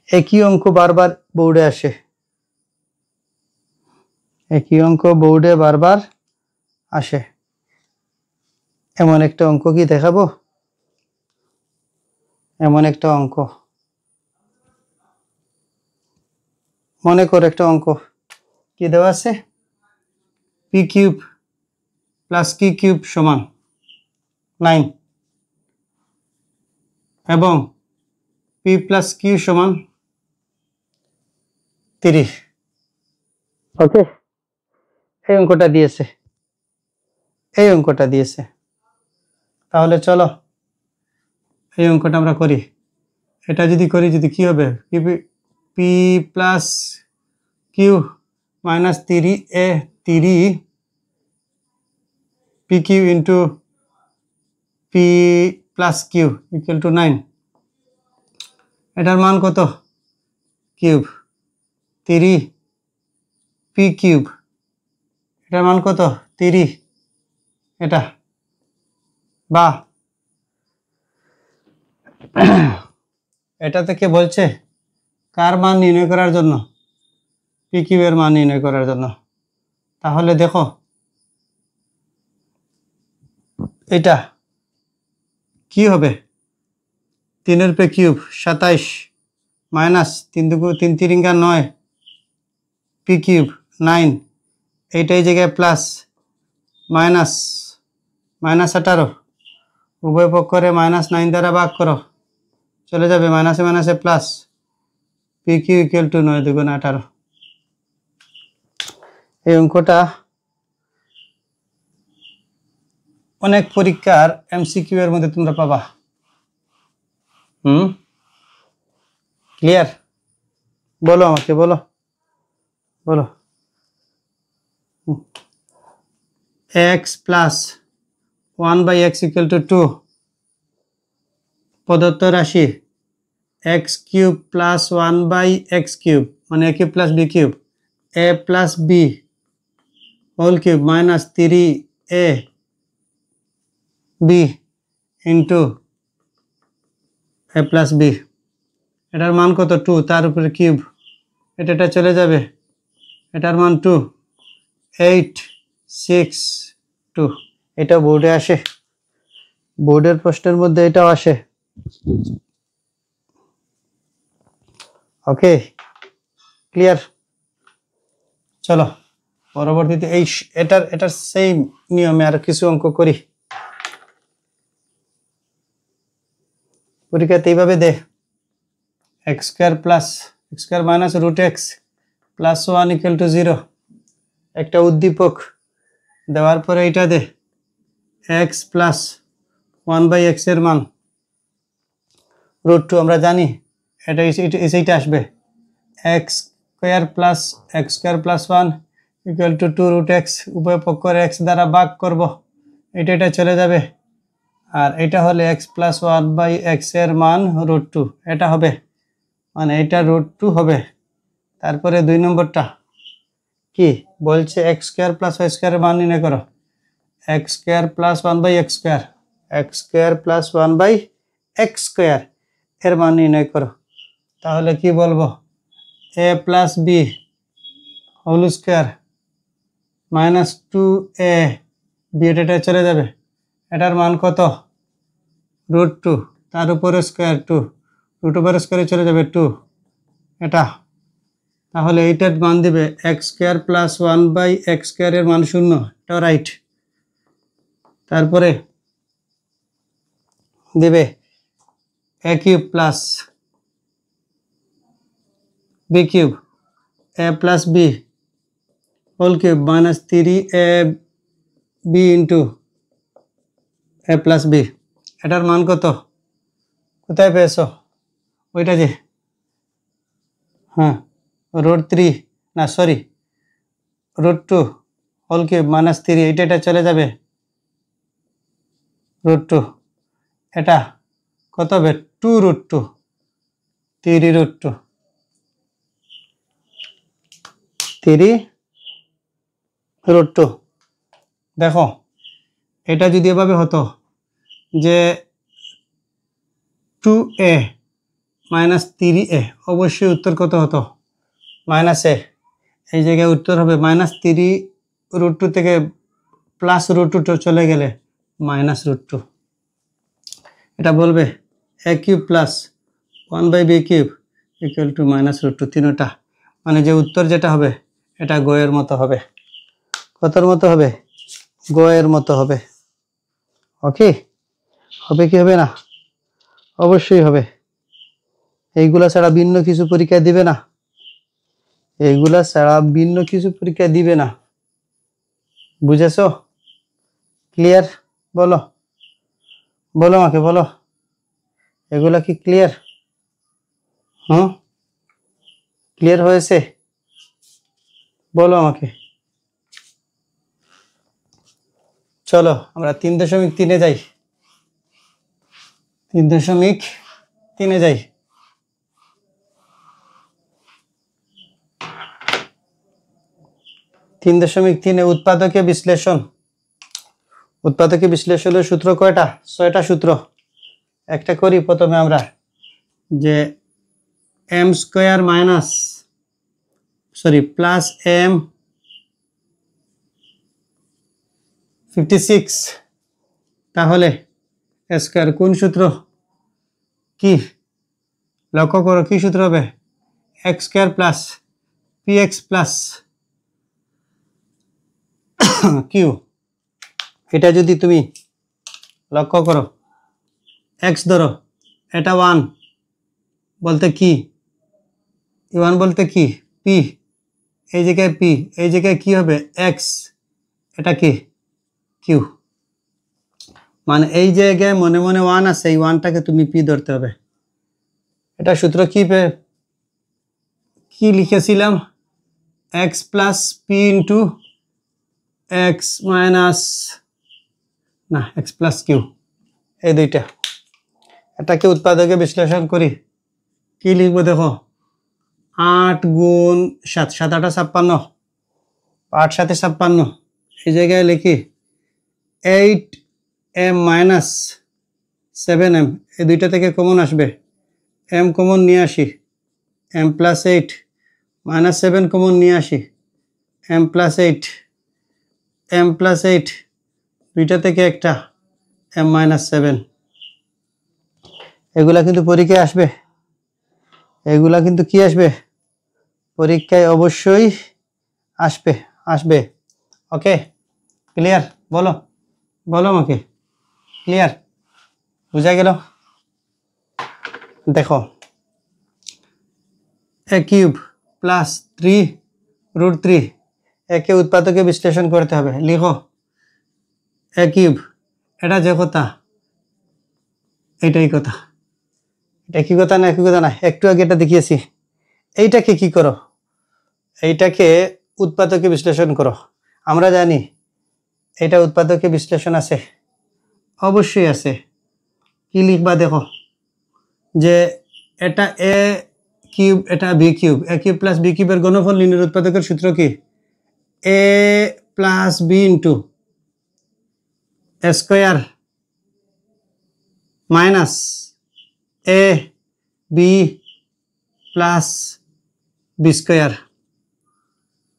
একই অঙ্ক বারবার বোর্ডে আসে। একই অঙ্ক বোর্ডে বারবার আসে। এমন একটা অঙ্ক কি দেখাবো? এমন একটা অঙ্ক মনে করে একটা অঙ্ক কি দেওয়া আছে? পি কিউব প্লাস কি কিউব সমান 9 এবং পি প্লাস কিউ সমান 30। ওকে, এই অঙ্কটা দিয়েছে, এই অঙ্কটা দিয়েছে। তাহলে চলো এই অঙ্কটা আমরা করি। এটা যদি করি, যদি কি হবে? P plus Q minus 3a 3 P Q into P plus Q equal to 9। এটার মান কত? কিউব 3 পি কিউব, এটার মান কত? 3। এটা বা এটা থেকে বলছে কার মান নির্ণয় করার জন্য? পি কিউবের মান নির্ণয় করার জন্য। তাহলে দেখো এটা কি হবে? 3 pay cube 27 minus 3 3 3 9 P cube 9, এইটাই জায়গায় প্লাস মাইনাস মাইনাস 18, উভয় পক্ষরে মাইনাস 9 দ্বারা ভাগ করো, চলে যাবে মাইনাসে মাইনাসে plus, P Q equal to 9 2 18। এই অঙ্কটা অনেক পরীক্ষার এমসিকিউ এর মধ্যে তোমরা পাবা। ক্লিয়ার? বলো আমাকে, বলো বলো। X plus 1/x equal to 2 প্রদত্ত রাশি X cube plus 1/x cube মানে a cube plus b cube, a plus b whole cube minus 3a b into a plus b। এটার মান কত? 2, তার উপরে কিউব, এটা চলে যাবে, এটার মান 2 8 6 2। এটা বোর্ডে আসে, বোর্ডের প্রশ্নের মধ্যে এটাও আসে। ওকে, ক্লিয়ার? চলো পরবর্তীতে এটার সেম নিয়মে আর কিছু অঙ্ক করি। পরীক্ষাতে এইভাবে দে, x square minus root x plus 1 equal to 0। একটা উদ্দীপক দেওয়ার পরে এটা দে এক্স প্লাস 1/x এর মান √2। আমরা জানি এটা এইটা আসবে x square plus 1 equal two 2√x, উভয় পক্ষের x দ্বারা ভাগ করব, এটা চলে যাবে। আর এটা হলে x প্লাস 1/x এর মান √2, এটা হবে মানে এটা √2 হবে। তারপরে 2 নম্বরটা কি বলছে? এক্স স্কোয়ার প্লাস ওয়াই স্কোয়ারের মান নির্ণয় করো। X square plus 1/x square, x square plus 1/x square এর মান নির্ণয় করো। তাহলে কি বলবো? A plus B whole square minus 2a b, এটা চলে যাবে, এটার মান কত √2, তার উপরে স্কোয়ার 2, রুট ওভার স্কোয়ারে চলে যাবে 2 এটা, তাহলে এইটার মান দিবে এক্স স্কোয়ার প্লাস 1/x স্কোয়ারের মান 0, এটা রাইট। তারপরে দিবে a cube plus B cube A plus B whole cube minus 3ab into A plus B, এটার মান কত, কোথায় পেয়েছো, ওইটা যে, হ্যাঁ √3 না সরি √2 হোল কিউব মাইনাস 3, এটা চলে যাবে √2, এটা কত হবে 2√2, 3√2, 3√2। দেখো এটা যদি এভাবে হতো যে 2a মাইনাস 3a, অবশ্যই উত্তর কত হতো -a, এই জায়গায় উত্তর হবে -3√2 থেকে +√2 চলে গেলে -√2, এটা বলবে a cube plus 1/b cube equal to -√2, তিনটা, মানে যে উত্তর যেটা হবে এটা গয়ের মতো হবে, কতর মতো হবে, গয়ের মতো হবে। ওকে, হবে কি হবে না, অবশ্যই হবে, এইগুলা ছাড়া ভিন্ন কিছু পরীক্ষা দিবে না, এইগুলা ছাড়া ভিন্ন কিছু পরীক্ষা দিবে না, বুঝেছো, ক্লিয়ার, বলো বলো আমাকে বলো, এগুলা কি ক্লিয়ার, ক্লিয়ার হয়েছে, বলো আমাকে। চলো আমরা 3.3 যাই, 3.3 যাই। তিন দশমিক 3 উৎপাদকে বিশ্লেষণ, উৎপাদকে বিশ্লেষণের সূত্র কয়টা, 6টা সূত্র। একটা করি প্রথমে আমরা, যে m square minus plus m 56, তাহলে স্কয়ার কোন সূত্র, কি লক্ষ্য করো, কি সূত্র হবে, x square plus px plus q, এটা যদি তুমি লক্ষ্য করো, x ধরো, এটা 1 বলতে কি, 1 বলতে কি p, এই জায়গায় p, এই জায়গায় কি হবে x, এটা কি q, মানে এই জায়গায় মনে মনে 1 আছে, এই 1টাকে তুমি p ধরতে হবে। এটা সূত্র কি লিখেছিলাম, x plus p into x minus না x প্লাস q, এই দুইটা, এটাকে উৎপাদকে বিশ্লেষণ করি, কি লিখবো দেখো, 8 গুণ 7, 7 8 56, 8 7 56, এই জায়গায় লিখি 8m মাইনাস 7m, এই দুইটা থেকে কমন আসবে, m কমন নিয়ে আসি, m প্লাস 8 মাইনাস 7 কমন নিয়ে আসি, m প্লাস 8 দুইটা থেকে একটা m মাইনাস 7, এগুলা কিন্তু পরীক্ষায় আসবে, এগুলা কিন্তু কি আসবে, পরীক্ষায় অবশ্যই আসবে। ওকে, ক্লিয়ার, বলো বলো আমাকে, ক্লিয়ার, বুঝা গেল। দেখো a কিউব প্লাস 3√3, একে উৎপাদকে বিশ্লেষণ করতে হবে, লিখো a কিউব, এটা যে কথা এটাই কথা, এটা কি কথা না একই কথা না, একটু আগে এটা দেখিয়েছি, এইটাকে কি করো, এইটাকে উৎপাদকে বিশ্লেষণ করো, আমরা জানি এটা উৎপাদকে বিশ্লেষণ আছে, অবশ্যই আছে, কি লিখবা দেখো, যে এটা a কিউব, এটা b cube, a cube plus b কিউবের ঘনফল নির্ণয়ের উৎপাদকের সূত্র কি, a plus b into square minus a b plus b B square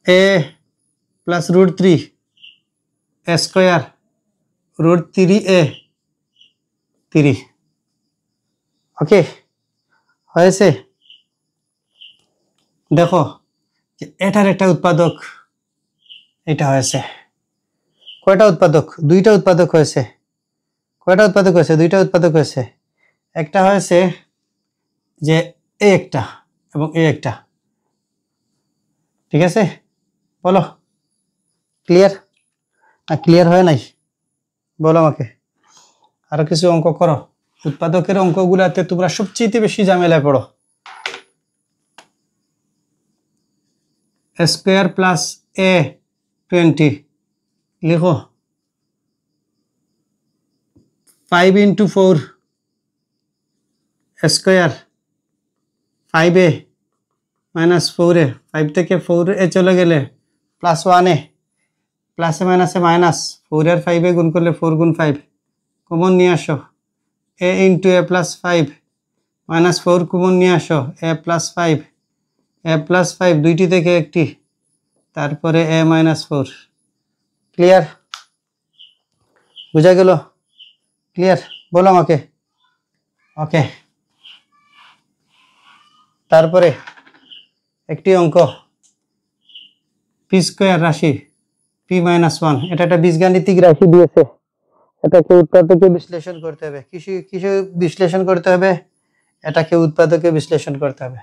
A plus root 3 A square root 3 A 3। Okay, হয়েছে? দেখো যে এটার একটা উৎপাদক এটা হয়েছে। কয়টা উৎপাদক? দুইটা উৎপাদক হয়েছে। কয়টা উৎপাদক হয়েছে? দুইটা উৎপাদক হয়েছে। একটা হয়েছে যে এ একটা এবং এ একটা। ঠিক আছে, বলো ক্লিয়ার? না ক্লিয়ার হয় নাই? বলো আমাকে। আরো কিছু অঙ্ক করো। উৎপাদকের অঙ্কগুলাতে তোমরা সবচেয়ে বেশি ঝামেলায় পড়ো। স্কোয়ার প্লাস এ 20 লিখো। 5 into 4 square 5a minus 4a, 5 থেকে 4a চলে গেলে প্লাস 1a, প্লাসে মাইনাসে মাইনাস, 4 আর 5 গুণ করলে 4 গুণ 5 কমন নিয়ে আসো। a into a plus 5 minus 4 common নিয়ে আসো, a প্লাস 5, a প্লাস 5 দুইটি থেকে একটি, তারপরে a মাইনাস 4। ক্লিয়ার? বুঝা গেল? ক্লিয়ার? বলো আমাকে। ওকে, তারপরে একটি অঙ্ক পি স্কোয়ার রাশি পি মাইনাস 1, এটা একটা বীজগাণিতিক রাশি দিয়েছে। এটাকে উৎপাদকে বিশ্লেষণ করতে হবে। কিসে বিশ্লেষণ করতে হবে? এটাকে উৎপাদকে বিশ্লেষণ করতে হবে।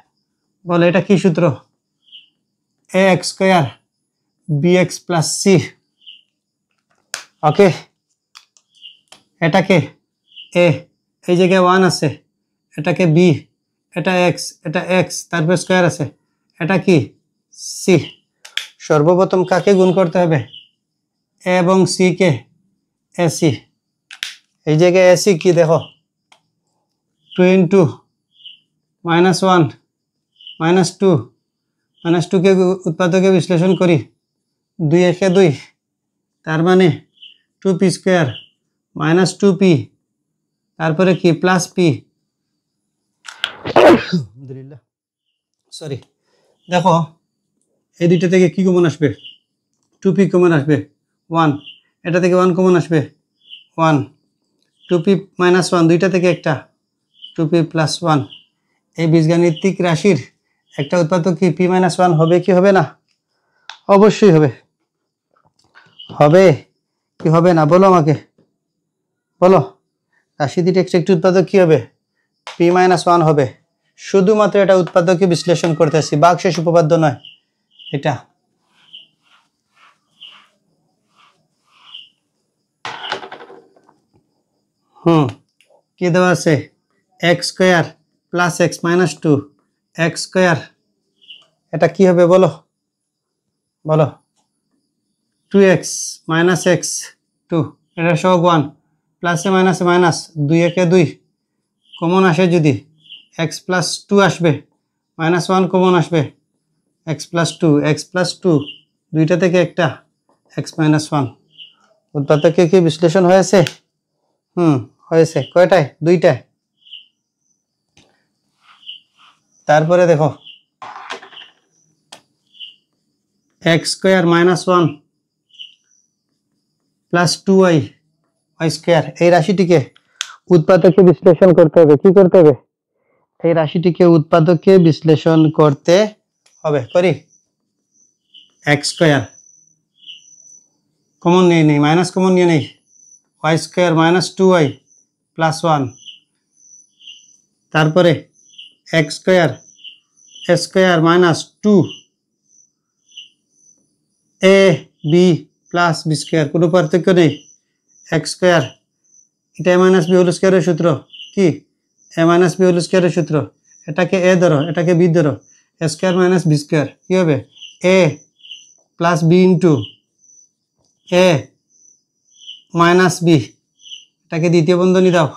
বলো এটা কি সূত্র? A x square b x plus c. Okay, এটাকে এ, এই জায়গায় 1 আছে, এটাকে বি, এটা এক্স, এটা এক্স, তারপর স্কোয়ার আছে, এটা কি সি। সর্বপ্রথম কাকে গুণ করতে হবে? এ এবং সি কে, এসি। এই জায়গায় এসি কি দেখো, 2 ইন্টু মাইনাস 1 মাইনাস 2, মাইনাস 2কে উৎপাদকে বিশ্লেষণ করি, 2 একে 2, তার মানে 2p স্কোয়ার মাইনাস 2p, তারপরে কি প্লাস পি। আলহামদুলিল্লাহ, সরি। দেখো এই দুইটা থেকে কি কমন আসবে? 2p কমন আসবে 1, এটা থেকে 1 কমন আসবে 1, 2p মাইনাস 1 দুইটা থেকে একটা, 2p প্লাস 1। এই বীজগাণিতিক রাশির একটা উৎপাদক কি p মাইনাস 1 হবে কি হবে না? অবশ্যই হবে। হবে কি হবে না বলো আমাকে, বলো। রাশি দুইটা একটি উৎপাদক কি হবে? p মাইনাস 1 হবে। শুধুমাত্র এটা উৎপাদকে বিশ্লেষণ করতেছি, ভাগশেষ উপপাদ্য নয় এটা। কি দেওয়া আছে? X square plus x minus 2 x square, এটা কি হবে বলো, বলো। 2x মাইনাস এক্স 2, এটা সহগ 1, প্লাসে মাইনাসে মাইনাস, 2 একে 2 কমন আসে যদি এক্স প্লাস 2 আসবে, মাইনাস 1 কমন আসবে, এক্স প্লাস 2, এক্স প্লাস 2 দুইটা থেকে একটা, এক্স মাইনাস 1। উৎপাদকে কি বিশ্লেষণ হয়েছে? হয়েছে। কয়টায়? দুইটায়। তারপরে দেখো X square minus 1 plus 2y Y square, এই রাশিটিকে উৎপাদকে বিশ্লেষণ করতে হবে। কি করতে হবে? এই রাশিটিকে উৎপাদকে বিশ্লেষণ করতে হবে। করি। এক্স স্কোয়ার কমন নিয়ে নেই, মাইনাস কমন নিয়ে নেই, Y square minus 2y plus 1, তারপরে এক্স স্কোয়ার মাইনাস 2 এ বি প্লাস বি স্কোয়ার, কোনো পার্থক্য নেই। এক্স স্কোয়ার, এটা এ মাইনাস বি হোল স্কোয়ারের সূত্র কি? এ মাইনাস বি হোল স্কোয়ারের সূত্র। এটাকে এ ধরো, এটাকে বি ধরো, এ স্কোয়ার মাইনাস বি স্কোয়ার কী হবে? A plus B into a minus B, এটাকে দ্বিতীয় বন্ধনী দাও,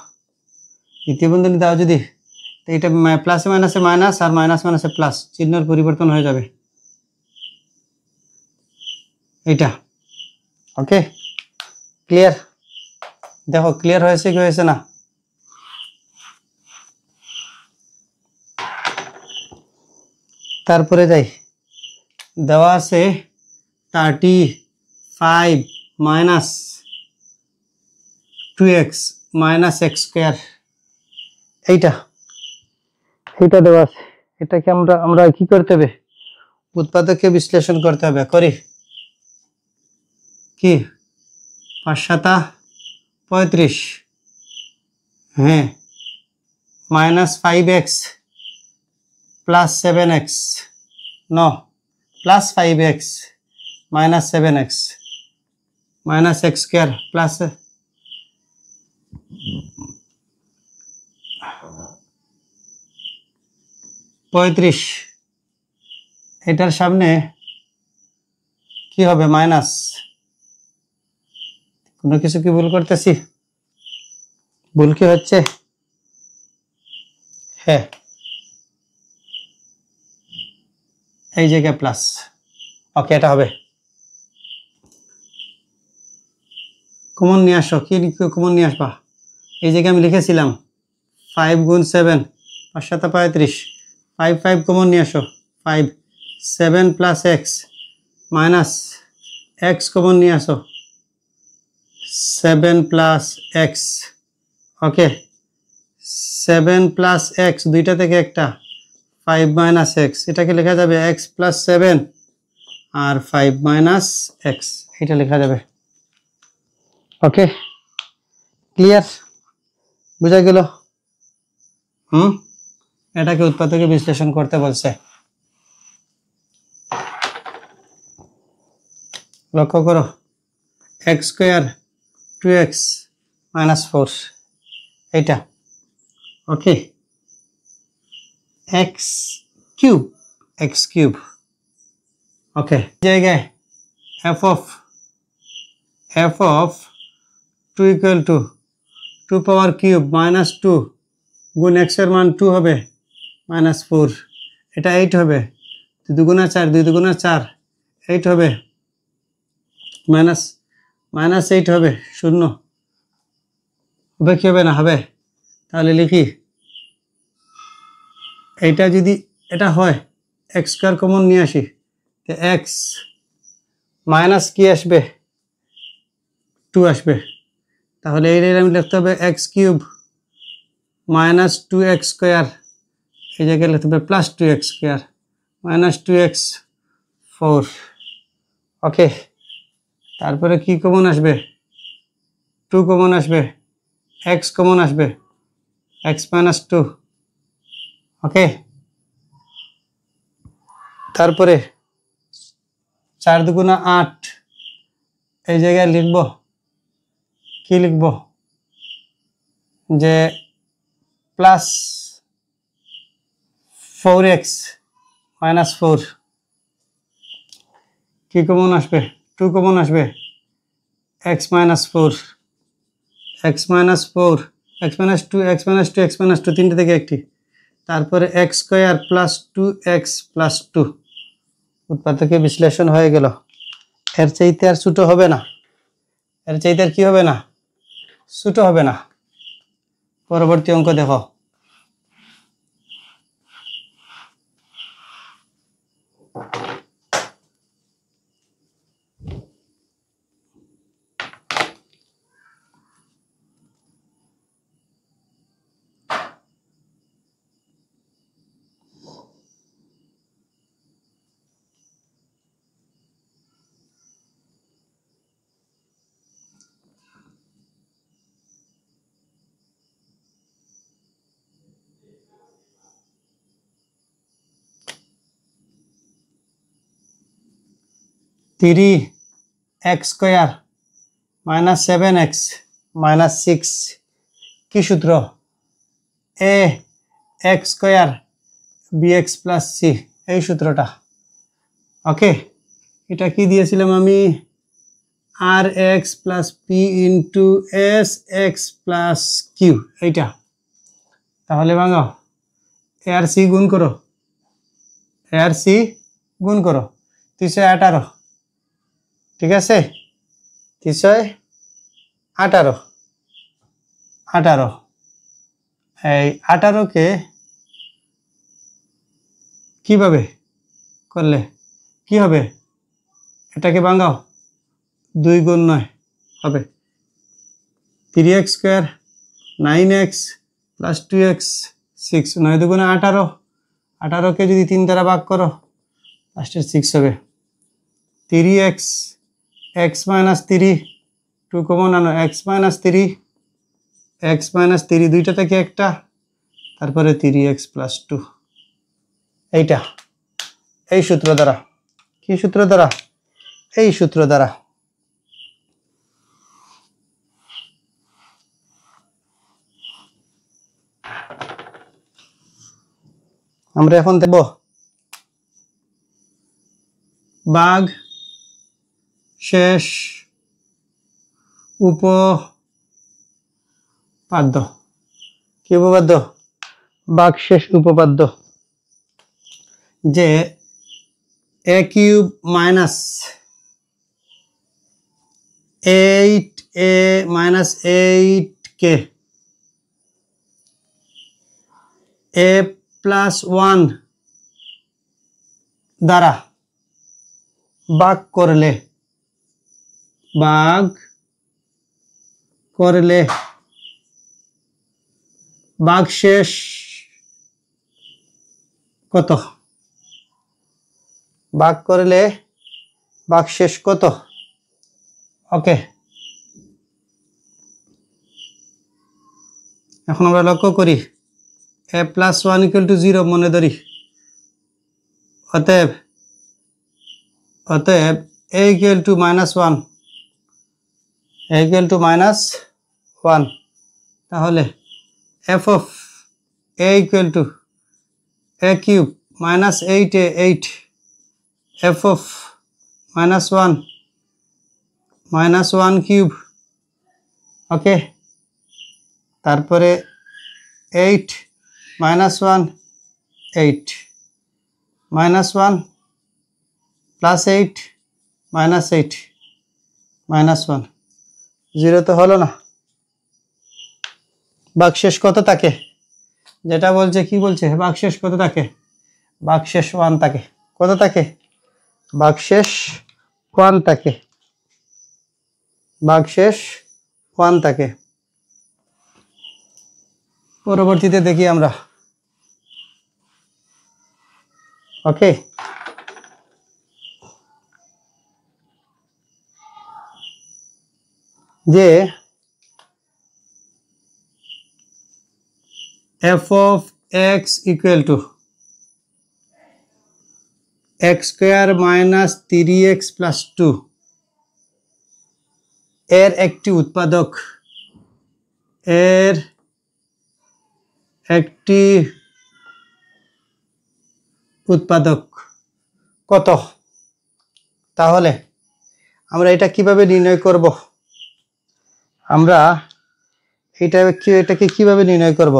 দ্বিতীয় বন্ধনী দাও যদি, তো এটা প্লাসে মাইনাসে মাইনাস আর মাইনাস মাইনাসে প্লাস, চিহ্নের পরিবর্তন হয়ে যাবে এইটা। ওকে, ক্লিয়ার? দেখো ক্লিয়ার হয়েছে কি হয়েছে না? তারপরে যাই, দেওয়া আছে 35 minus 2x minus X square, এইটা দেওয়া আছে। এটাকে আমরা কি করতে হবে, উৎপাদকে বিশ্লেষণ করতে হবে। করি কি, 5 7 35, হ্যাঁ, minus 5x plus 7x, no, plus 5x minus 7x minus X square plus 35, এটার সামনে কি হবে, মাইনাস। কোনো কিছু কি ভুল করতেছি, ভুল কি হচ্ছে, হ্যাঁ, এই জায়গায় প্লাস, ওকে, এটা হবে। কমন নিয়ে আসো, কি কমন নিয়ে আসবা, এই জায়গায় আমি লিখেছিলাম 5 গুণ 7, 5 7 35, 5 5 কমন নিয়ে আসো, 5, 7 plus x minus x common নিয়ে আসো, 7 প্লাস এক্স, ওকে, 7 প্লাস এক্স, দুইটা থেকে একটা, 5 মাইনাস এক্স, এটাকে লেখা যাবে এক্স প্লাস 7 আর 5 মাইনাস এক্স, এটা লেখা যাবে। ওকে, ক্লিয়ার, বুঝা গেল? এটাকে উৎপাদকে বিশ্লেষণ করতে বলছে। লক্ষ্য করো, এক্স স্কোয়ার 2x মাইনাস 4, এইটা, ওকে, এক্স কিউব, ওকে, জায়গায় f of 2 equal to 2 power cube minus 2 গুণ x এর মান 2 হবে মাইনাস 4, এটা 8 হবে, 2 দুগুণা 4, 2 দুগুণা 4, 8 হবে, মাইনাস 8 হবে, 0 হবে, কি হবে না হবে, তাহলে লিখি, এইটা যদি এটা হয়, এক্স স্কোয়ার কমন নিয়ে আসি, তো এক্স মাইনাস কি আসবে, 2 আসবে, তাহলে এই আমি লিখতে হবে x cube minus 2x square, এই জায়গায় লিখতে হবে plus 2x square minus 2x 4, ওকে, তারপরে কি কমন আসবে, 2 কমন আসবে, x কমন আসবে, x মাইনাস 2, ওকে, তারপরে 4 দুগুণা 8, এই জায়গায় লিখব, কি লিখব, যে প্লাস 4x মাইনাস 4, কি কমন আসবে, 2 কমন আসবে, x minus 4, x minus 4, x minus 2, x minus 2, x minus 2, তিনটে থেকে একটি, তারপরে x square plus 2x plus 2, উৎপাদকে বিশ্লেষণ হয়ে গেল। এর চাইতে আর ছোট হবে না, এর চাইতে আর কি হবে না, ছোট হবে না। পরবর্তী অঙ্ক দেখো, three x square minus 7x minus 6, কি সূত্র, a x square b x plus c, এই সূত্রটা, ওকে, এটা কি দিয়েছিলাম আমি, আর এক্স প্লাস পি ইন্টু এস এক্স প্লাস কিউ, এইটা, তাহলে ভাঙো, এ আর সি গুণ করো, এ আর সি গুণ করো, 318, ঠিক আছে, 318, এই 18কে কিভাবে করলে কি হবে? এটাকে ভাঙাও, 2 গুণ 9 হবে 3x square 9x plus 2x 6, 9 দুগুণে 18, 18কে যদি 3 দ্বারা ভাগ করো লাস্টে 6 হবে 3x x মাইনাস 3, 2 কমন আনো x মাইনাস 3, x মাইনাস 3 দুইটা থেকে একটা, তারপরে 3x প্লাস 2। এইটা এই সূত্র দ্বারা, কি সূত্র দ্বারা? এই সূত্র দ্বারা। আমরা এখন দেখব ভাগ শেষ উপপাদ্য। কি উপপাদ্য? ভাগ শেষ উপপাদ্য, যে a cube minus 8a minus 8k a plus 1 দ্বারা ভাগ করলে ভাগ শেষ কত? ভাগ করলে ভাগ শেষ কত? ওকে, এখন আমরা লক্ষ্য করি a প্লাস 1 ইকুয়াল টু 0 মনে ধরি। অতএব a equal to minus 1, a equal to minus 1, তাহলে f of a equal to a cube minus 8a 8, f of minus 1 cube. Okay, তারপরে 8 minus 1 8 minus 1 plus 8 minus 8 minus 1, 0 তো হলো না। ভাগশেষ কত থাকে? যেটা বলছে, কি বলছে? ভাগশেষ কত থাকে? ভাগশেষ 1 থাকে। কত থাকে? ভাগশেষ 1 থাকে। ভাগশেষ 1 থাকে। পরবর্তীতে দেখি আমরা। ওকে, যে f of x equal to x square minus 3x plus 2 এর একটি উৎপাদক, কত? তাহলে আমরা এটা কিভাবে নির্ণয় করব? আমরা এটাকে কিভাবে নির্ণয় করব?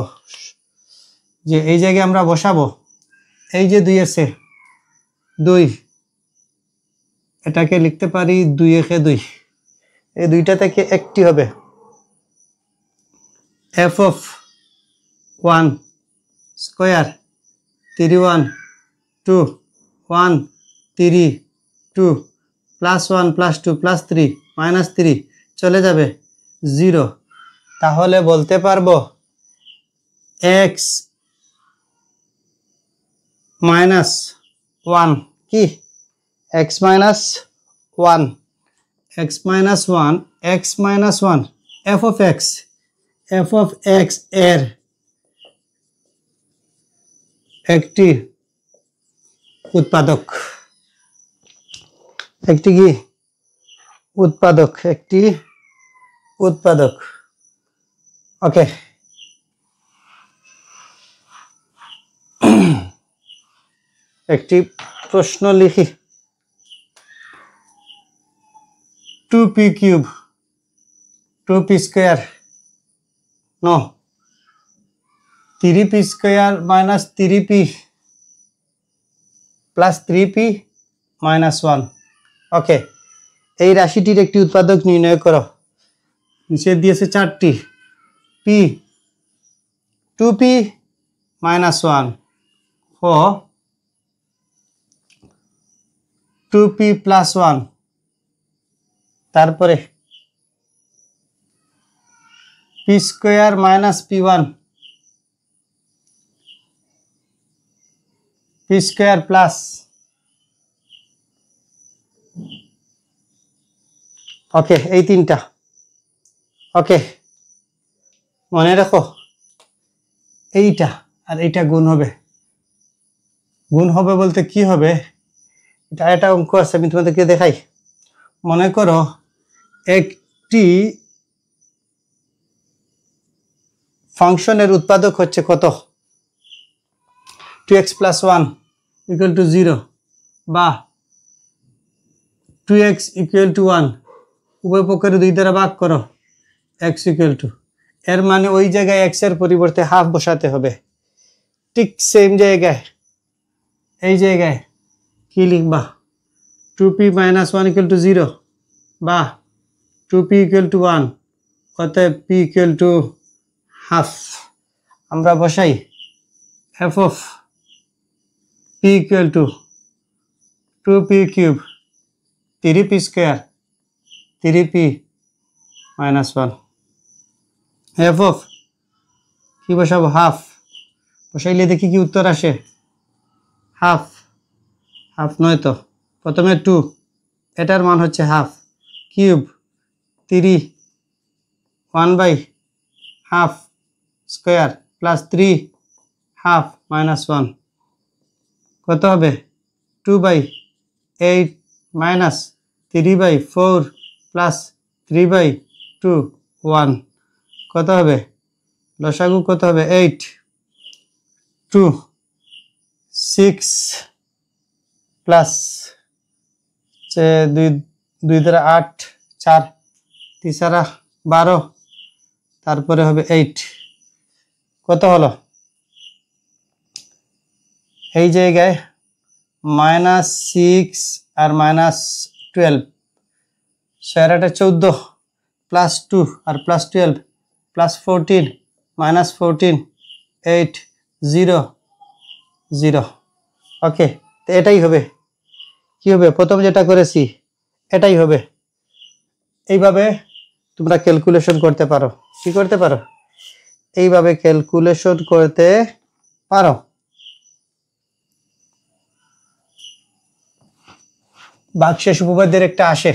যে এই জায়গায় আমরা বসাবো, এই যে 2 আছে 2, এটাকে লিখতে পারি 2 একে 2, এই দুইটা থেকে একটি হবে f of 1 square 3 1 2 1 3 2 plus 1 plus 2 plus 3 minus 3 চলে যাবে 0। তাহলে বলতে পারবো x মাইনাস 1 কি? x minus 1 f of x এর একটি উৎপাদক, একটি কি? উৎপাদক, একটি উৎপাদক। ওকে, একটি প্রশ্ন লিখি। 2p cube 2p square no 3p square minus 3p plus 3p minus 1। Okay, এই রাশিটির একটি উৎপাদক নির্ণয় করো। নিচে দিয়েছে 4টি p 2p মাইনাস 1 ও 2p প্লাস 1 তারপরে p square minus p1 p square plus ওকে এই তিনটা ওকে মনে রাখো এইটা আর এইটা গুণ হবে বলতে কি হবে এটা অঙ্ক আছে আমি তোমাদেরকে দেখাই মনে করো একটি ফাংশনের উৎপাদক হচ্ছে কত 2x plus 1 equal to 0 বা 2x equal to 1 উভয় পক্ষের 2 দ্বারা ভাগ করো x equal to এর মানে ওই জায়গায় x এর পরিবর্তে হাফ বসাতে হবে ঠিক সেম জায়গায় এই জায়গায় কি লিখবা 2p minus 1 equal to 0 বা 2p equal to 1 অতএব p equal to হাফ আমরা বসাই f of p equal to 2p cube 3p square 3p minus 1 f of কি বসাবো হাফ বসাইলে দেখি কি উত্তর আসে হাফ নয় তো প্রথমে 2 এটার মান হচ্ছে half cube 3 1 by half square plus 3 half minus 1 কত হবে 2 by 8 minus 3 by 4 plus 3 by 2 1 কত হবে লসাগু কত হবে 8 2 6 প্লাস 2 দ্বারা 8 4 তিসারা 12 তারপরে হবে 8 কত হলো এই জায়গায় -6 আর -12 সেরাটা 14 প্লাস 2 আর প্লাস 12 প্লাস 14 -14 8 0 0 ওকে তো এটাই হবে কি হবে প্রথম যেটা করেছি এটাই হবে এইভাবে তোমরা ক্যালকুলেশন করতে পারো কি করতে পারো এইভাবে ক্যালকুলেশন করতে পারো ভাগশেষ উপপাদ্যের একটা আসে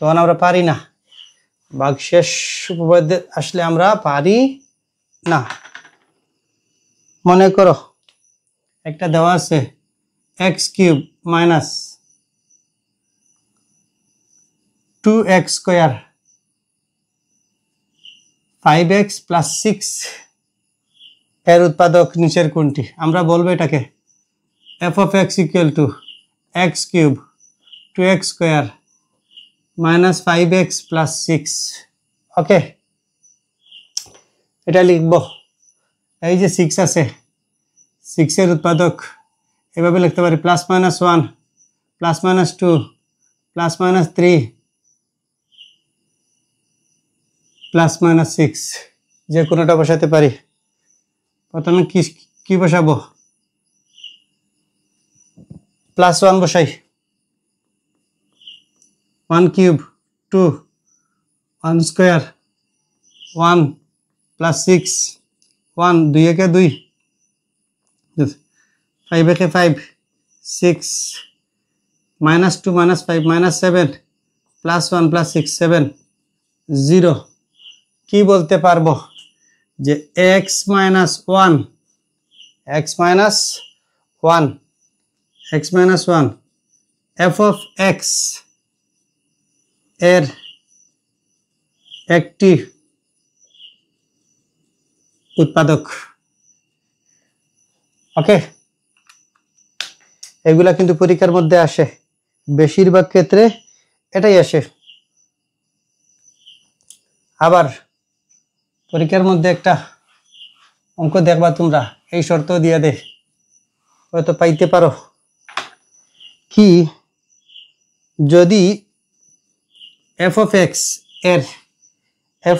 তখন আমরা পারি না ভাগশেষ উপপাদ্য আসলে আমরা পারি না মনে করো একটা দেওয়া আছে x cube minus 2x square 5x plus 6 এর উৎপাদক নিচের কোনটি আমরা বলবো এটাকে f of x equal to x cube 2x square minus 5x plus 6 ওকে এটা লিখব এই যে 6 আছে 6 এর উৎপাদক এভাবে লিখতে পারি plus minus 1 plus minus 2 plus minus 3 plus minus 6 যে কোনোটা বসাতে পারি প্রথমে কি বসাবো প্লাস 1 বসাই 1 কিউব 2 1 স্কয়ার 1 প্লাস 6 1 2 একে 2 5 একে 5 6 minus 2 minus 5 minus 7 plus 1 plus 6 7 0 কি বলতে পারবো যে x minus 1 x minus 1 f of x এর একটি উৎপাদক ওকে এগুলা কিন্তু পরীক্ষার মধ্যে আসে বেশিরভাগ ক্ষেত্রে এটাই আসে আবার পরীক্ষার মধ্যে একটা অঙ্ক দেখবা তোমরা এই শর্ত দিয়ে দে হয়তো পাইতে পারো কি যদি f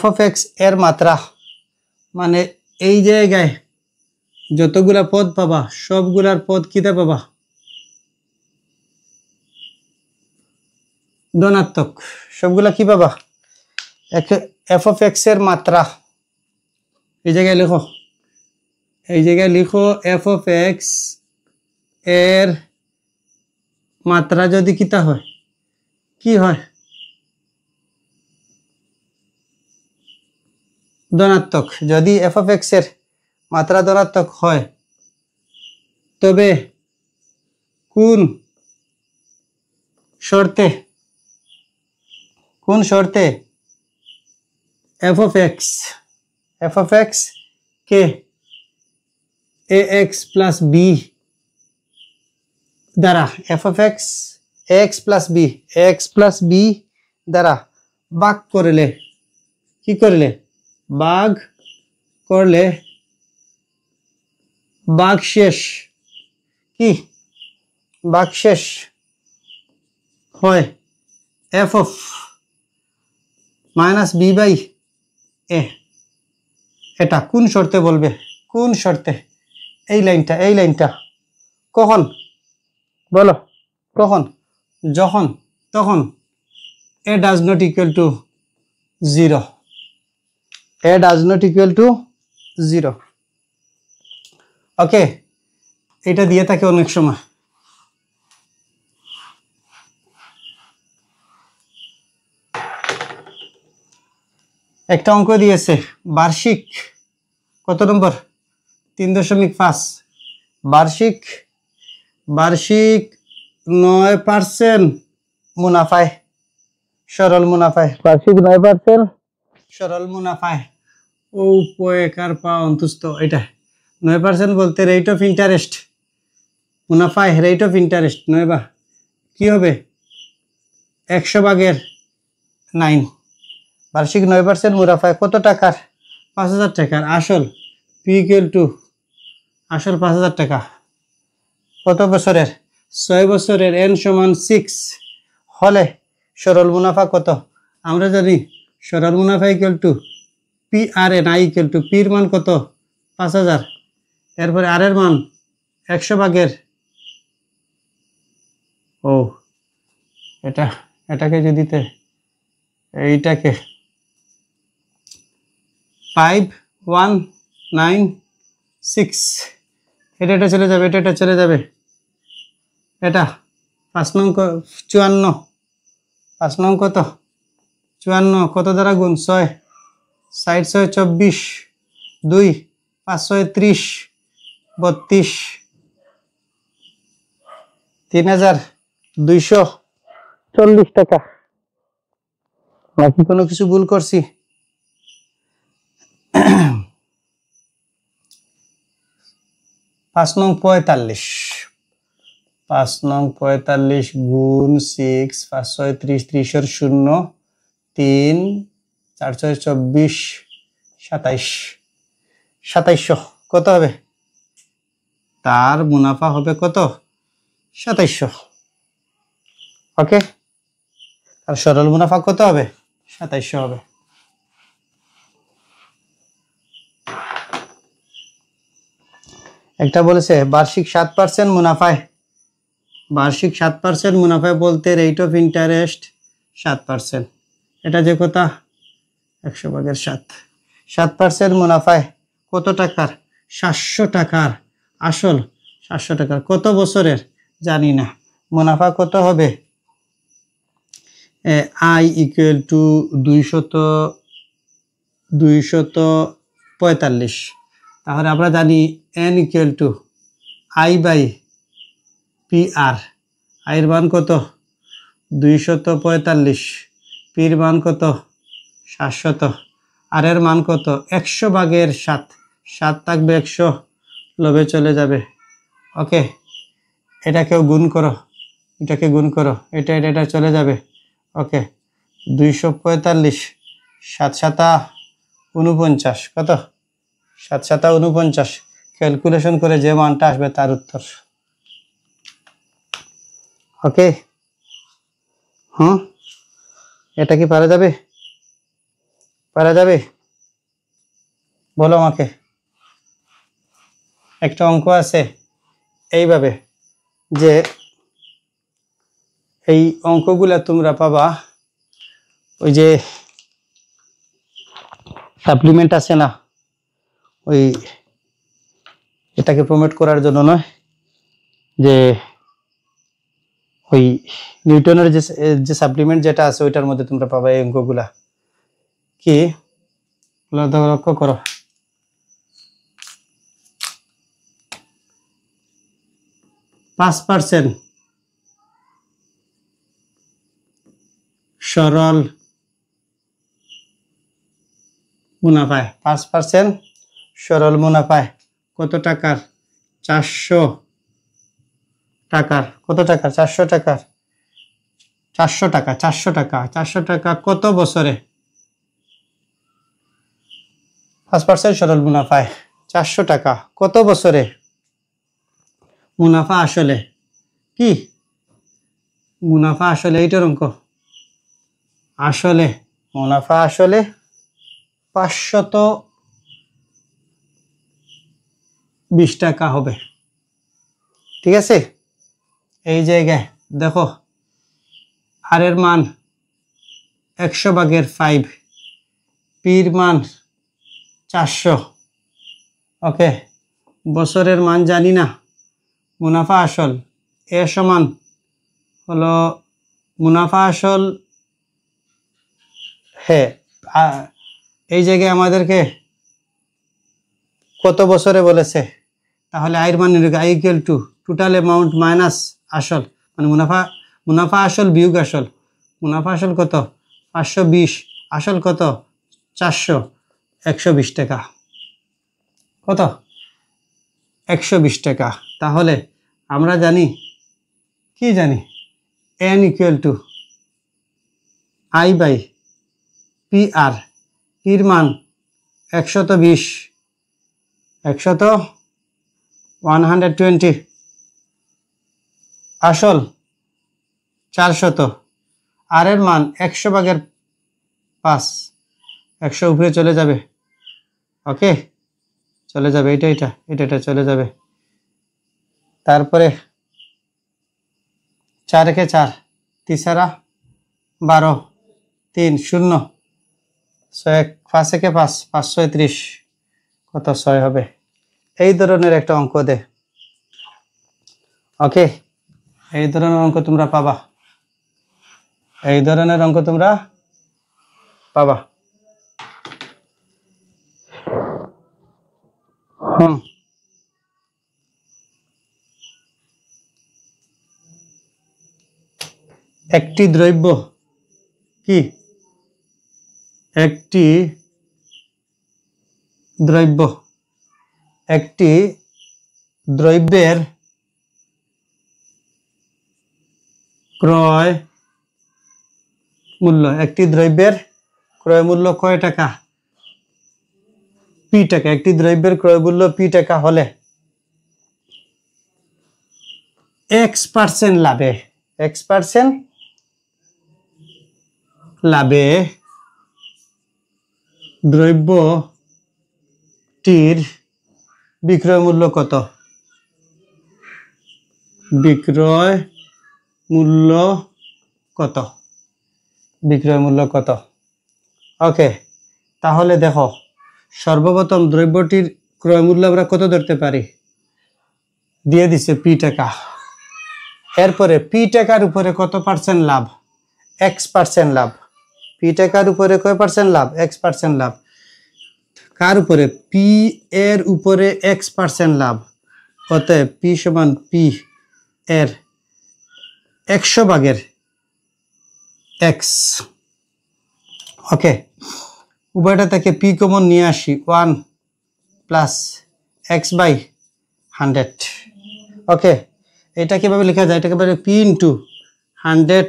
of x এর মাত্রা মানে এই জায়গায় যতগুলা পদ পাবা সবগুলার পদ কিতে পাবা ধনাত্মক সবগুলা কি পাবা এফ অফ এক্স এর মাত্রা এই জায়গায় লিখো এফ অফ এক্স এর মাত্রা যদি কিতা হয় কি হয় ধনাত্মক যদি এফ অফ এক্স এর মাত্রা ধনাত্মক হয় তবে কোন শর্তে এফ অফ এক্স কে এ এক্স প্লাস বি দ্বারা f of x x plus b দ্বারা ভাগ করলে কি করলে ভাগ করলে ভাগশেষ কি ভাগশেষ হয় f of minus b by a এটা কোন শর্তে বলবে কোন শর্তে এই লাইনটা কখন বলো কখন যখন তখন এ does not equal to 0 A does not equal to 0 ওকে এটা দিয়ে থাকে অনেক সময় একটা অঙ্ক দিয়েছে বার্ষিক কত নম্বর 3.5 বার্ষিক 9% মুনাফায় সরল মুনাফায় বার্ষিক 9% সরল মুনাফায় ও পয়েকার পা অন্তস্থ এটা 9% বলতে রেট অফ ইন্টারেস্ট মুনাফায় রেট অফ ইন্টারেস্ট 9 বা কি হবে 100 ভাগের 9 বার্ষিক 9% মুনাফায় কত টাকার 5000 টাকার আসল পি ইকুয়াল টু আসল 5000 টাকা কত বছরের 6 বছরের n সমান 6 হলে সরল মুনাফা কত আমরা জানি সরল মুনাফা equal to P R N I equal to পির মান কত 5000 এরপরে আর এর মান 100 ভাগের ও এটাকে যদি এইটাকে 5196 এটা চলে যাবে এটা চলে যাবে এটা 5 নং 54 5 নং কত 54 কত দ্বারা গুণ 6 60 6 24 2 5 6 30 32 3240 টাকা নাকি কোনো কিছু ভুল করছি 5 নং 45 5 নং 45 গুণ 6 5 6 30 30 এর 0 3 4 6 24 2700 কত হবে তার মুনাফা হবে কত 2700 ওকে আর সরল মুনাফা কত হবে 2700 হবে একটা বলেছে বার্ষিক 7% মুনাফায় বার্ষিক 7% মুনাফায় বলতে রেট অফ ইন্টারেস্ট 7% এটা যে কথা 100 ভাগের 7% মুনাফায় কত টাকার 700 টাকার আসল 700 টাকার কত বছরের জানি না মুনাফা কত হবে আই ইকুয়াল টু 245 তাহলে আমরা জানি n equal to i by p r আইয়ের মান কত 245 পির মান কত 700 আর এর মান কত 100 ভাগের 7 7 থাকবে 100 লবে চলে যাবে ওকে এটাকেও গুণ করো এটাকে গুণ করো এটা চলে যাবে ওকে 245 7 7 49 কত 7 7 49 ক্যালকুলেশন করে যে মানটা আসবে তার উত্তর ওকে হ্যাঁ এটা কি পারা যাবে বলো আমাকে একটা অঙ্ক আছে এইভাবে যে এই অঙ্কগুলা তোমরা পাবা ওই যে সাপ্লিমেন্ট আছে না, ওই এটাকে প্রমোট করার জন্য নয়, যে ওই নিউটনের যে সাপ্লিমেন্ট যেটা আছে ওইটার মধ্যে তোমরা পাবা এই অঙ্কগুলা। কি লক্ষ্য করো, %5 সরল মুনাফায়, 5% সরল মুনাফায় কত টাকার? 400 টাকার। কত টাকার? 400 টাকার। 400 টাকা, 400 টাকা, 400 টাকা কত বছরে? 5% সরল মুনাফায় 400 টাকা কত বছরে? মুনাফা আসলে কি? মুনাফা আসলে এইটার অঙ্ক। আসলে মুনাফা আসলে 520 টাকা হবে। ঠিক আছে, এই জায়গায় দেখো আর এর মান 100/5, পির মান 400। ওকে, বছরের মান জানি না, মুনাফা আসল এ সমান হলো মুনাফা আসল। হ্যাঁ, এই জায়গায় আমাদেরকে কত বছরে বলেছে, তাহলে আয়ের মান I equal two total amount minus আসল, মানে মুনাফা আসল বিয়োগ আসল। মুনাফা আসল কত? 520, আসল কত? 400, 120 টাকা। কত? 120 টাকা। তাহলে আমরা জানি, কি জানি, n ইকুয়াল টু I/PR। পির মান 120, 120, আসল 400, আর এর মান 100/5, 100 উপরে চলে যাবে। ওকে, চলে যাবে, এটা চলে যাবে। তারপরে 4 একে 4, 3 12, 3 0, 6 5 একে 5, 5 6 30, কত? 6 হবে। এই ধরনের একটা অঙ্ক দে। ওকে, এই ধরনের অঙ্ক তোমরা পাবা, এই ধরনের অঙ্ক তোমরা পাবা। একটি দ্রব্য কি? একটি দ্রব্যের ক্রয় মূল্য, একটি দ্রব্যের ক্রয় মূল্য কয় টাকা? P টাকা। একটি দ্রব্যের ক্রয় মূল্য P টাকা হলে X% লাভে, X% লাভে দ্রব্যটির বিক্রয় মূল্য কত? বিক্রয় মূল্য কত? বিক্রয় মূল্য কত? ওকে, তাহলে দেখো সর্বপ্রথম দ্রব্যটির ক্রয় মূল্য আমরা কত ধরতে পারি? দিয়ে দিছে P টাকা। এরপরে P টাকার উপরে কত পার্সেন্ট লাভ? X% লাভ। P টাকার উপরে কয় পার্সেন্ট লাভ? X% লাভ। কার উপরে? P এর উপরে X% লাভ। অতএব P সমান P এর 100/X। ওকে, উভয়টা থেকে P কমন নিয়ে আসি, 1 প্লাস X/100। ওকে, এটা কিভাবে লেখা যায়? এটাকে বলে P ইন্টু 100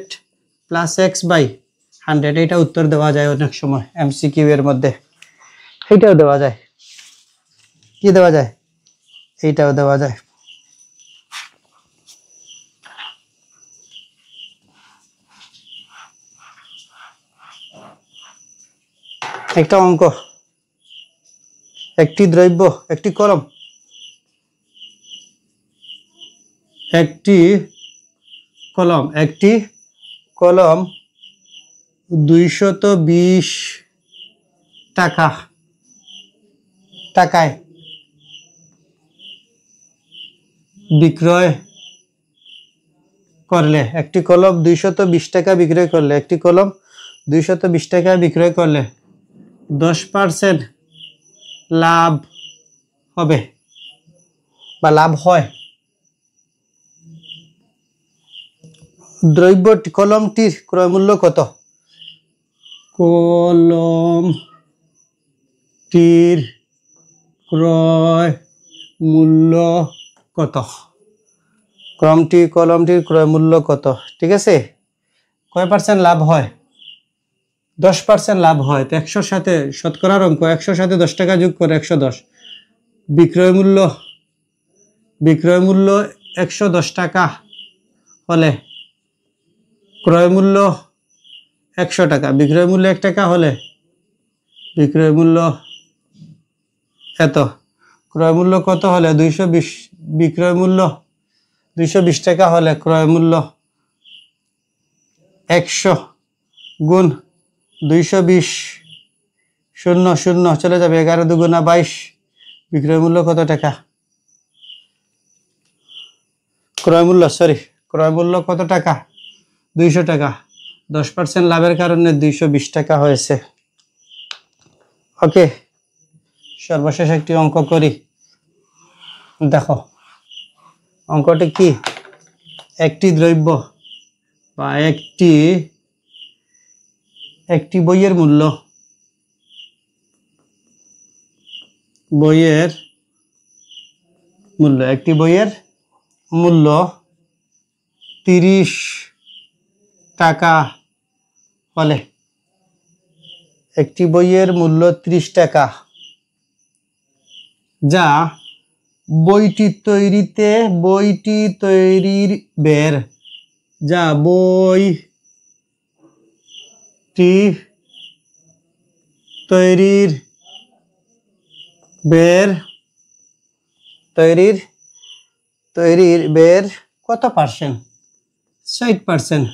প্লাস X/100। এটা উত্তর দেওয়া যায় অনেক সময় MCQ এর মধ্যে, এইটাও দেওয়া যায়। কি দেওয়া যায়? এইটাও দেওয়া যায়। একটা অঙ্ক, একটি দ্রব্য, একটি কলম, একটি কলম 220 টাকায় বিক্রয় করলে, একটি কলম 220 টাকা বিক্রয় করলে, একটি কলম 220 টাকা বিক্রয় করলে 10% লাভ হবে বা লাভ হয়। দ্রব্যটি কলমটির ক্রয় মূল্য কত? কলমটির ক্রয় মূল্য কত? কলমটির ক্রয় মূল্য কত? ঠিক আছে, কয় পার্সেন্ট লাভ হয়? 10% লাভ হয়। তো 100 সাথে শতকরার অঙ্ক, 100 সাথে 10 টাকা যোগ করে 110। বিক্রয় মূল্য 110 টাকা হলে ক্রয় মূল্য 100 টাকা, বিক্রয় মূল্য 1 টাকা হলে বিক্রয় মূল্য এত। ক্রয় মূল্য কত হলে 220, বিক্রয় মূল্য 220 টাকা হলে ক্রয় মূল্য 100 গুণ 220, 0 0 চলে যাবে, 11 দুগুণা 22। বিক্রয় মূল্য কত টাকা? ক্রয় মূল্য কত টাকা? 200 টাকা। 10% লাভের কারণে 220 টাকা হয়েছে। ওকে, সর্বশেষ একটি অঙ্ক করি। দেখো অঙ্কটি কি? একটি দ্রব্য বা একটি বইয়ের মূল্য, একটি বইয়ের মূল্য 30 টাকা হলে, একটি বইয়ের মূল্য 30 টাকা, যা বইটি তৈরির ব্যয়, যা বইটি তৈরির ব্যয়ের কত পার্সেন্ট? 60%।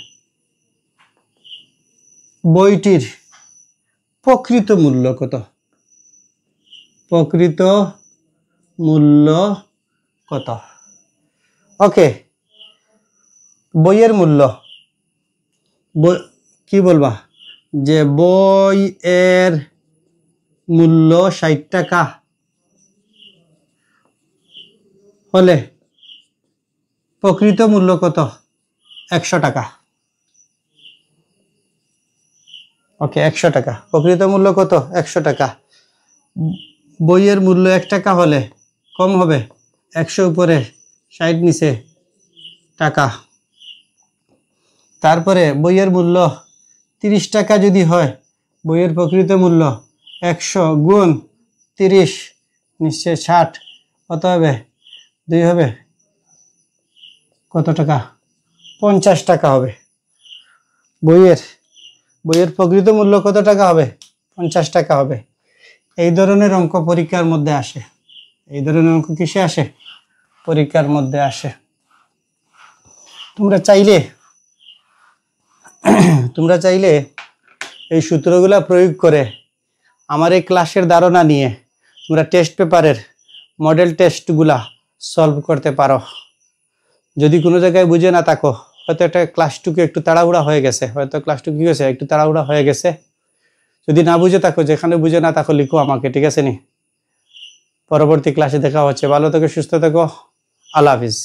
বইটির প্রকৃত মূল্য কত? ওকে, বইয়ের মূল্য কি বলবা? যে বইয়ের মূল্য 60 টাকা হলে প্রকৃত মূল্য কত? 100 টাকা। ওকে, 100 টাকা। প্রকৃত মূল্য কত? 100 টাকা। বইয়ের মূল্য 1 টাকা হলে কম হবে, 100 উপরে 60 নিচে টাকা। তারপরে বইয়ের মূল্য 30 টাকা যদি হয়, বইয়ের প্রকৃত মূল্য 100 গুণ 30 নিচে 60, কত হবে? 2 হবে। কত টাকা? 50 টাকা হবে। বইয়ের প্রকৃত মূল্য কত টাকা হবে? 50 টাকা হবে। এই ধরনের অঙ্ক পরীক্ষার মধ্যে আসে। এই ধরনের অঙ্ক কিসে আসে? পরীক্ষার মধ্যে আসে। তোমরা চাইলে এই সূত্রগুলা প্রয়োগ করে আমার এই ক্লাসের ধারণা নিয়ে তোমরা টেস্ট পেপারের মডেল টেস্টগুলা সলভ করতে পারো। যদি কোনো জায়গায় বুঝে না থাকো, হয়তো একটা ক্লাসটুকু একটু তাড়াহুড়া হয়ে গেছে, একটু তাড়াহুড়া হয়ে গেছে, যদি না বুঝে থাকো, যেখানে বুঝে না থাকো লিখো আমাকে, ঠিক আছে নি? পরবর্তী ক্লাসে দেখা হচ্ছে। ভালো থেকো, সুস্থ থেকো, আল্লাহ হাফিজ।